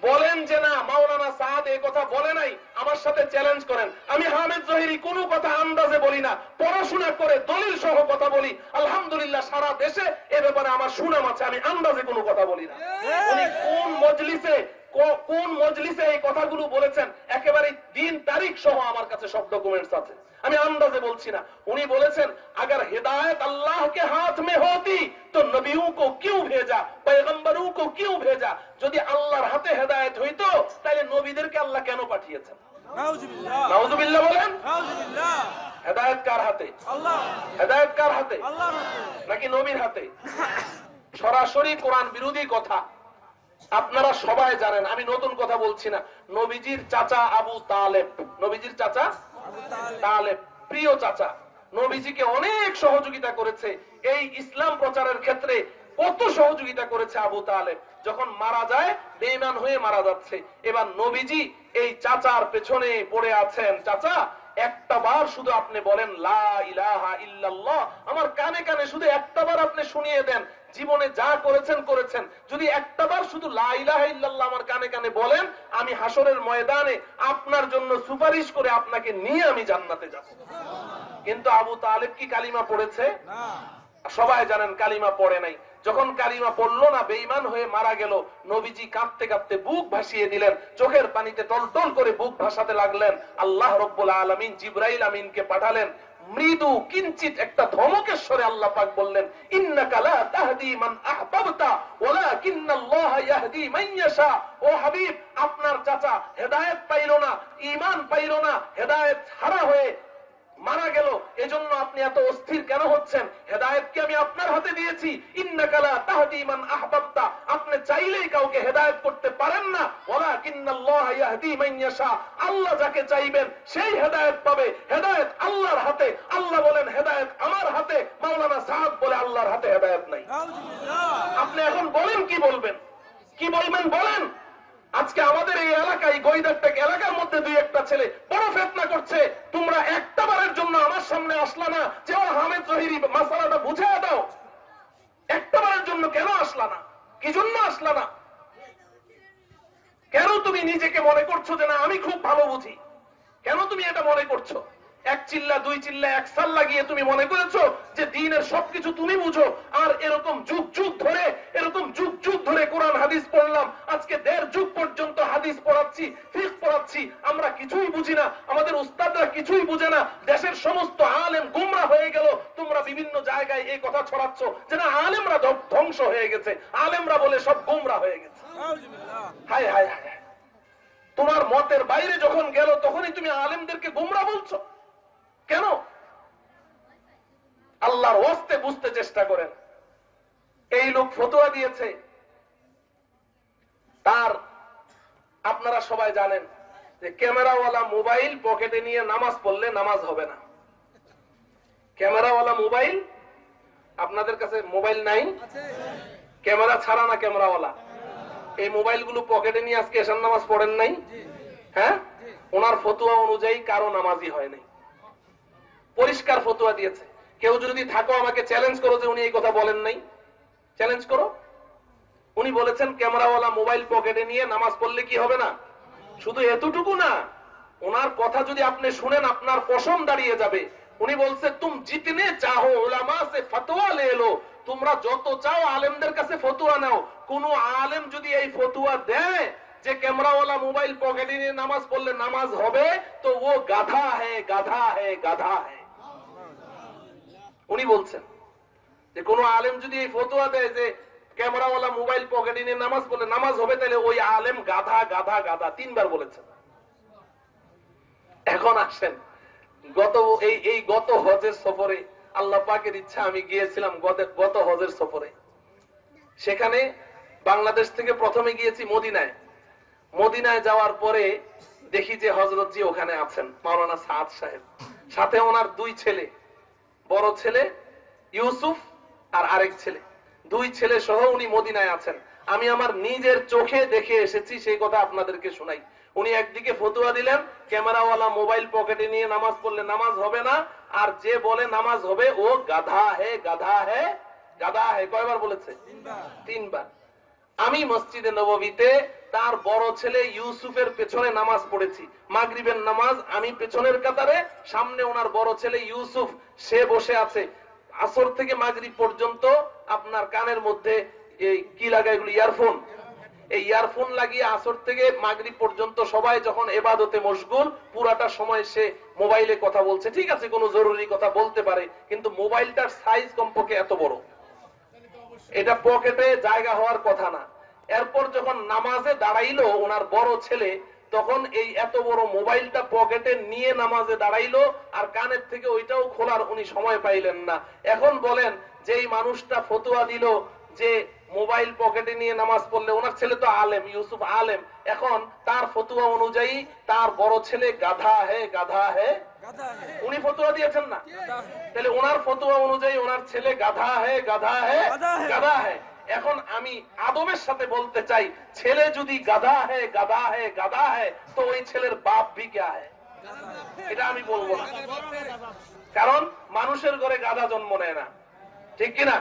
বলেন যে না মাওলানা সাদ এই কথা বলে নাই, আমার সাথে চ্যালেঞ্জ করেন। আমি হামিদ জহিরি কোনো কথা আন্দাজে বলি না, পড়াশোনা করে দলিল সহ কথা বলি। আলহামদুলিল্লাহ সারা দেশে এ ব্যাপারে আমার সুনাম আছে, আমি আন্দাজে কোনো কথা বলি না। উনি কোন মজলিসে এই কথাগুলো বলেছেন একেবারে দিন তারিখ সহ আমার কাছে সব ডকুমেন্টস আছে, আমি আন্দাজে বলছি না। উনি বলেছেন अगर हिदायत अल्लाह के हाथ में होती तो नबियों को क्यों भेजा, पैगंबरों को क्यों भेजा। যদি আল্লাহর হাতে হেদায়েত হইতো তাহলে নবীদেরকে আল্লাহ কেন পাঠিয়েছেন? নাউজুবিল্লাহ। নাউজুবিল্লাহ বলেন। নাউজুবিল্লাহ। হেদায়েত কার হাতে? আল্লাহ। হেদায়েত কার হাতে? আল্লাহর হাতে নাকি নবীর হাতে? সরাসরি কোরআন বিরোধী কথা আপনারা সবাই জানেন, আমি নতুন কথা বলছি না। নবীজির চাচা আবু তালেব, নবীজির চাচা আবু তালেব প্রিয় চাচা, নবীজিকে অনেক সহযোগিতা করেছে এই ইসলাম প্রচারের ক্ষেত্রে। কত সহযোগিতা করেছে আবু তালেব। যখন মারা যায় বেঈমান হয়ে মারা যাচ্ছে, এবার নবীজি এই চাচার পেছনে পড়ে আছেন। চাচা একটা বার শুধু আপনি বলেন লা ইলাহা ইল্লাল্লাহ, আমার কানে কানে শুধু একটা বার আপনি শুনিয়ে দেন। জীবনে যা করেছেন করেছেন, যদি একটা বার শুধু লা ইলাহা ইল্লাল্লাহ আমার কানে কানে বলেন, আমি হাসরের ময়দানে আপনার জন্য সুপারিশ করে আপনাকে নিয়ে আমি জান্নাতে যাব। কিন্তু আবু তালেব কি কালিমা পড়েছে? না। সবাই জানেন কালিমা পড়ে নাই। যখন কালিমা পড়লো না, বেঈমান হয়ে মারা গেল, নবীজি কাঁদতে কাঁদতে বুক ভাসিয়ে দিলেন, চোখের পানিতে টলটল করে বুক ভাসাতে লাগলেন। আল্লাহ রব্বুল আলামিন জিবরাইল আমিনকে পাঠালেন। মৃদু কিঞ্চিত একটা ধমকের স্বরে আল্লাহ পাক বললেন, ইন্নাকা লা তাহদি মান আহবাবতা ওয়ালাকিন্নাল্লাহ ইয়াহদি মান ইয়াশা। ও হাবিব, আপনার চাচা হেদায়েত পাইল না, ঈমান পাইল না, হেদায়েত হারা হয়ে মারা গেল, এজন্য আপনি এত অস্থির কেন হচ্ছেন? হেদায়েতকে আমি আপনার হাতে দিয়েছি। ইন্নাকা লা তাহদি মান আহবাবতা, আপনি চাইলেই কাউকে হেদায়েত করতে পারেন না। ওয়ালাকিন্নাল্লাহ ইয়াহদি মান ইয়াশা, আল্লাহ যাকে চাইবেন সেই হেদায়েত পাবে। হেদায়েত আল্লাহর হাতে। আল্লাহ বলেন হেদায়েত আমার হাতে, মাওলানা সাদ বলে আল্লাহর হাতে হেদায়েত নাই। আপনি এখন বলেন কি বলবেন? কি বলবেন বলেন? আজকে আমাদের এই এলাকায় গৈদারটেক এলাকার মধ্যে দুই একটা ছেলে বড় ফিতনা করছে, তোমরা একটা বারের জন্য আমার সামনে আসলা না যে ও হামেদ জহিরি মাসালাটা বুঝিয়ে দাও? একটা বারের জন্য কেন আসলা না? কি জন্য আসলা না? কেন তুমি নিজেকে মনে করছো যে না আমি খুব ভালো বুঝি? কেন তুমি এটা মনে করছো? এক চিল্লা দুই চিল্লা এক সাল লাগিয়ে তুমি মনে করেছো যে দ্বীনের সবকিছু তুমি বুঝো। আর এরকম যুগ যুগ ধরে কোরআন হাদিস পড়লাম, আজকে 1.5 যুগ পর্যন্ত হাদিস পড়াচ্ছি, ফিকহ পড়াচ্ছি, আমরা কিছুই বুঝি না, আমাদের উস্তাদরা কিছুই বুঝে না, দেশের সমস্ত আলেম গুমরা হয়ে গেল। তোমরা বিভিন্ন জায়গায় এই কথা ছড়াচ্ছ যে না আলেমরা ধ্বংস হয়ে গেছে, আলেমরা বলে সব গুমরা হয়ে গেছে। হায় হায় হায়, তোমার মতের বাইরে যখন গেল তখনই তুমি আলেমদেরকে গুমরা বলছো কেন? আল্লাহর ওয়াস্তে বুঝতে চেষ্টা করেন। এই লোক ফতোয়া দিয়েছে, তার আপনারা সবাই জানেন যে ক্যামেরাওয়ালা মোবাইল পকেটে নিয়ে নামাজ পড়লে নামাজ হবে না। ক্যামেরাওয়ালা মোবাইল, আপনাদের কাছে মোবাইল নাই? ক্যামেরা ছাড়া না ক্যামেরাওয়ালা, এই মোবাইলগুলো পকেটে নিয়ে আজকে এশার নামাজ পড়েন নাই? হ্যাঁ, ওনার ফতোয়া অনুযায়ী কারো নামাজই হয় নাই। পরিষ্কার ফতোয়া দিয়েছে। কেউ যদি থাকো আমাকে চ্যালেঞ্জ করো যে উনি এই কথা বলেন নাই, চ্যালেঞ্জ করো। উনি বলেছেন ক্যামেরাওয়ালা মোবাইল পকেটে নিয়ে নামাজ পড়লে কি হবে না। শুধু এতটুকু না, ওনার কথা যদি আপনি শুনেন আপনার পশম দাঁড়িয়ে যাবে। উনি বলছে তুম জিতনে চাহো উলামা সে ফতোয়া লে লো, তোমরা যত চাও আলেমদের কাছে ফতোয়া নাও। কোন আলেম যদি এই ফতোয়া দেয় যে ক্যামেরাওয়ালা মোবাইল পকেটে নিয়ে নামাজ পড়লে নামাজ হবে, তো ও গাধা হ্যায় গাধা হ্যায় গাধা হ্যায়। উনি বলছেন যে কোন আলেম যদি এই ফতোয়া দেয় যে ক্যামেরাওয়ালা মোবাইল পকেটে নিয়ে নামাজ পড়লে নামাজ হবে, তাহলে ওই আলেম গাধা গাধা গাধা 3 বার বলেছেন। এখন আসেন, গত হজের সফরে আল্লাহ পাকের ইচ্ছা আমি গিয়েছিলাম গত হজের সফরে। সেখানে বাংলাদেশ থেকে প্রথমে গিয়েছি মদিনায়। মদিনায় যাওয়ার পরে দেখি যে হযরতজি ওখানে আছেন, মাওলানা সাদ সাহেব, সাথে ওনার 2 ছেলে, বড় ছেলে ইউসুফ আর আরেক ছেলে, 2 ছেলে সহ উনি মদিনায় আছেন। আমি আমার নিজের চোখে দেখে এসেছি, সেই কথা আপনাদেরকে শোনাই। উনি একদিকে ফতোয়া দিলেন ক্যামেরাওয়ালা মোবাইল পকেটে নিয়ে নামাজ পড়লে নামাজ হবে না, আর যে বলে নামাজ হবে ও গাধা হে গাধা হে গাধা হে। কয়বার বলেছে? 3 বার। আমি মসজিদে নববীতে তার বড় ছেলে ইউসুফের পেছনে নামাজ পড়েছি, মাগরিবের নামাজ। আমি পেছনের কাতারে, সামনে ওনার বড় ছেলে ইউসুফ, সে বসে আছে। আসর থেকে মাগরিব পর্যন্ত আপনার কানের মধ্যে এই কি লাগায় এগুলো, ইয়ারফোন। এই ইয়ারফোন লাগিয়ে আসর থেকে মাগরিব পর্যন্ত সবাই যখন ইবাদতে মশগুল, পুরাটা সময় সে মোবাইলে কথা বলছে। ঠিক আছে, কোনো জরুরি কথা বলতে পারে, কিন্তু মোবাইলটার সাইজ কমপক্ষে এত বড়, এটা পকেটে জায়গা হওয়ার কথা না। এরপর যখন নামাজে দাঁড়াইলো ওনার বড় ছেলে, তখন এই এত বড় মোবাইলটা পকেটে নিয়ে নামাজে দাঁড়াইলো, আর কানের থেকে ওইটাও খোলার উনি সময় পাইলেন না। এখন বলেন, যেই মানুষটা ফতোয়া দিল যে মোবাইল পকেটে নিয়ে নামাজ পড়লে, ওনার ছেলে তো আলেম, ইউসুফ আলেম, এখন তার ফতোয়া অনুযায়ী তার বড় ছেলে গাধা হে গাধা হে, উনি ফতোয়া দিয়েছেন না, তাহলে ওনার ফতোয়া অনুযায়ী ওনার ছেলে গাধা হে গাধা হে গাধা হে। এখন আমি আদবের সাথে বলতে চাই, ছেলে যদি গাধা হে গাধা হে গাধা হে, তো ওই ছেলের বাপ ভি ক্যা হে, এটা আমি বলবো না, কারণ মানুষের ঘরে গাধা জন্ম নেয় না, ঠিক কিনা?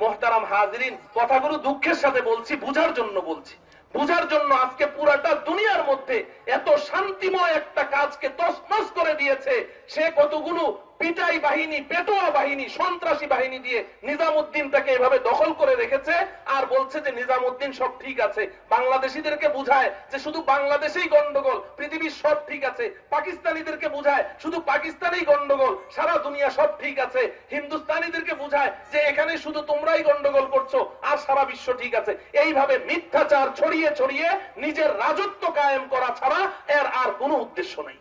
মোহতারাম হাজিরিন, কথাগুলো দুঃখের সাথে বলছি, বুঝার জন্য বলছি, বুঝার জন্য। আজকে পুরাটা দুনিয়ার মধ্যে এত শান্তিময় একটা কাজকে তছনছ করে দিয়েছে। সে কতগুলো পিটাই বাহিনী, পেটোয়া বাহিনী, সন্ত্রাসী বাহিনী দিয়ে নিজামুদ্দিনটাকে এভাবে দখল করে রেখেছে, আর বলছে যে নিজামুদ্দিন সব ঠিক আছে। বাংলাদেশিদেরকে বুঝায় যে শুধু বাংলাদেশেই গন্ডগোল, পৃথিবীর সব ঠিক আছে। পাকিস্তানিদেরকে বুঝায় শুধু পাকিস্তানেই গন্ডগোল, সারা দুনিয়া সব ঠিক আছে। হিন্দুস্তানিদেরকে বুঝায় যে এখানে শুধু তোমরাই গন্ডগোল করছো, আর সারা বিশ্ব ঠিক আছে। এইভাবে মিথ্যাচার ছড়িয়ে ছড়িয়ে নিজের রাজত্ব কায়েম করা ছাড়া এর আর কোনো উদ্দেশ্য নেই।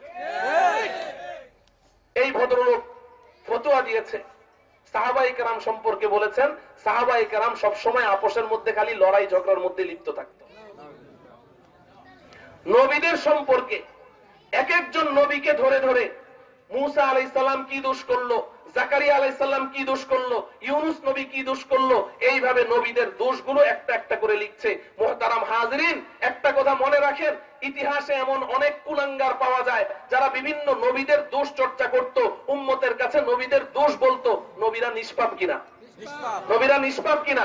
এই ভদ্রলোক ফতোয়া দিয়েছে, সাহাবায়ে কেরাম সম্পর্কে বলেছেন, সাহাবায়ে কেরাম সবসময় আপোষের মধ্যে খালি লড়াই ঝগড়ার মধ্যে লিপ্ত থাকত। নবীদের সম্পর্কে এক একজন নবীকে ধরে ধরে, মুসা আলাইহিস সালাম কি দোষ করলো, জাকারিয়া আলাইহিস সালাম কি দোষ করলো, ইউনুস নবী কি দোষ করলো, এইভাবে নবীদের দোষগুলো একটা একটা করে লিখছে। মুহতারাম হাজিরিন, একটা কথা মনে রাখেন, ইতিহাসে এমন অনেক কুলাঙ্গার পাওয়া যায় যারা বিভিন্ন নবীদের দোষ চর্চা করত, উম্মতের কাছে নবীদের দোষ বলতো। নবীরা নিষ্পাপ কিনা? নবীরা নিষ্পাপ কিনা?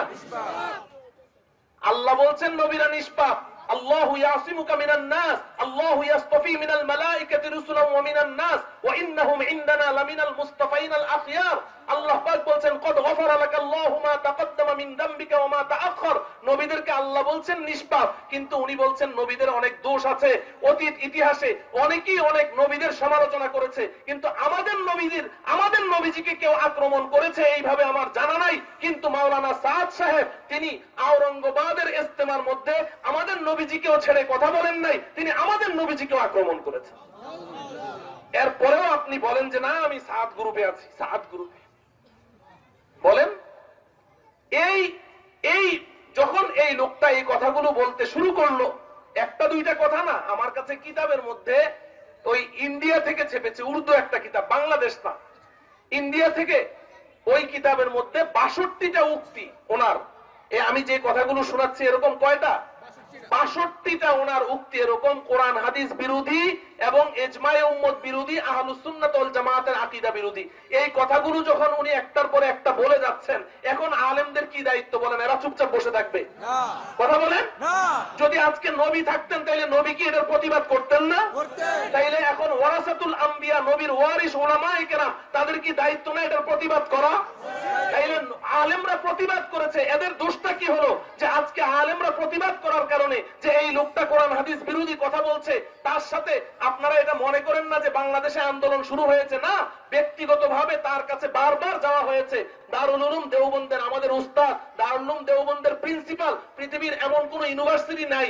আল্লাহ বলছেন নবীরা নিষ্পাপ। আল্লাহু ইয়াসিমুকা মিনান নাস, আল্লাহু ইয়াসতাফি মিনাল মালাইকাতি রাসূলান ওয়া মিনান নাস ওয়া ইন্নাহুম ইনদানা লামিনাল মুস্তাফাইনাল আখিয়ার। আল্লাহ পাক বলছেন কদ গফারা লাকাল্লাহু মা তাকদ্দামা মিন যামবিকা ওয়া মা তাআখার। নবীদেরকে আল্লাহ বলছেন নিষ্পাপ, কিন্তু উনি বলছেন নবীদের অনেক দোষ আছে। অতীত ইতিহাসে অনেকেই অনেক নবীদের সমালোচনা করেছে, কিন্তু আমাদের নবীজিকে কেউ আক্রমণ করেছে এইভাবে আমার জানা নাই। কিন্তু মাওলানা সাদ সাহেব তিনি আওরঙ্গাবাদের ইজতেমার মধ্যে আমাদের নবীজিকেও ছেড়ে কথা বলেন নাই, তিনি আমাদের নবীজিকেও আক্রমণ করেছেন। এরপরেও আপনি বলেন যে না আমি সাদ গ্রুপে আছি। সাদ গ্রুপে বলেন, এই যখন এই লোকটা এই কথাগুলো বলতে শুরু করলো, একটা দুইটা কথা না, আমার কাছে কিতাবের মধ্যে ওই ইন্ডিয়া থেকে ছেপেছে, উর্দু একটা কিতাব, বাংলাদেশ না, ইন্ডিয়া থেকে, ওই কিতাবের মধ্যে ৬২টা উক্তি ওনার, আমি যে কথাগুলো শোনাচ্ছি এরকম কয়টা? ৬২টা ওনার উক্তি এরকম কোরআন হাদিস বিরোধী এবং ইজমায়ে উম্মত বিরোধী, আহলুস সুন্নাত ওয়াল জামাতের আকীদা বিরোধী। এই কথাগুলো যখন উনি একটার পরে একটা বলে যাচ্ছেন, এখন আলেমদের কি দায়িত্ব বলেন? এরা চুপচাপ বসে থাকবে? কথা বলেন। যদি আজকে নবী থাকতেন তাইলে নবী কি এটার প্রতিবাদ করতেন না? তাইলে এখন ওয়ারাসাতুল আম্বিয়া, নবীর ওয়ারিস উলামায়ে কেরাম, তাদের কি দায়িত্ব না এটার প্রতিবাদ করা? তাইলে আলেমরা প্রতিবাদ করেছে, এদের দোষটা কি হলো যে আজকে আলেমরা প্রতিবাদ করার কারণে যে এই লোকটা কোরআন হাদিস বিরোধী কথা বলছে, তার সাথে আপনারা এটা মনে করেন না যে বাংলাদেশে আন্দোলন শুরু হয়েছে? না, ব্যক্তিগতভাবে তার কাছে বারবার যাওয়া হয়েছে। দারুল উলুম দেওবন্দের আমাদের উস্তাদ, দারুল উলুম দেওবন্দের প্রিন্সিপাল, পৃথিবীর এমন কোন ইউনিভার্সিটি নাই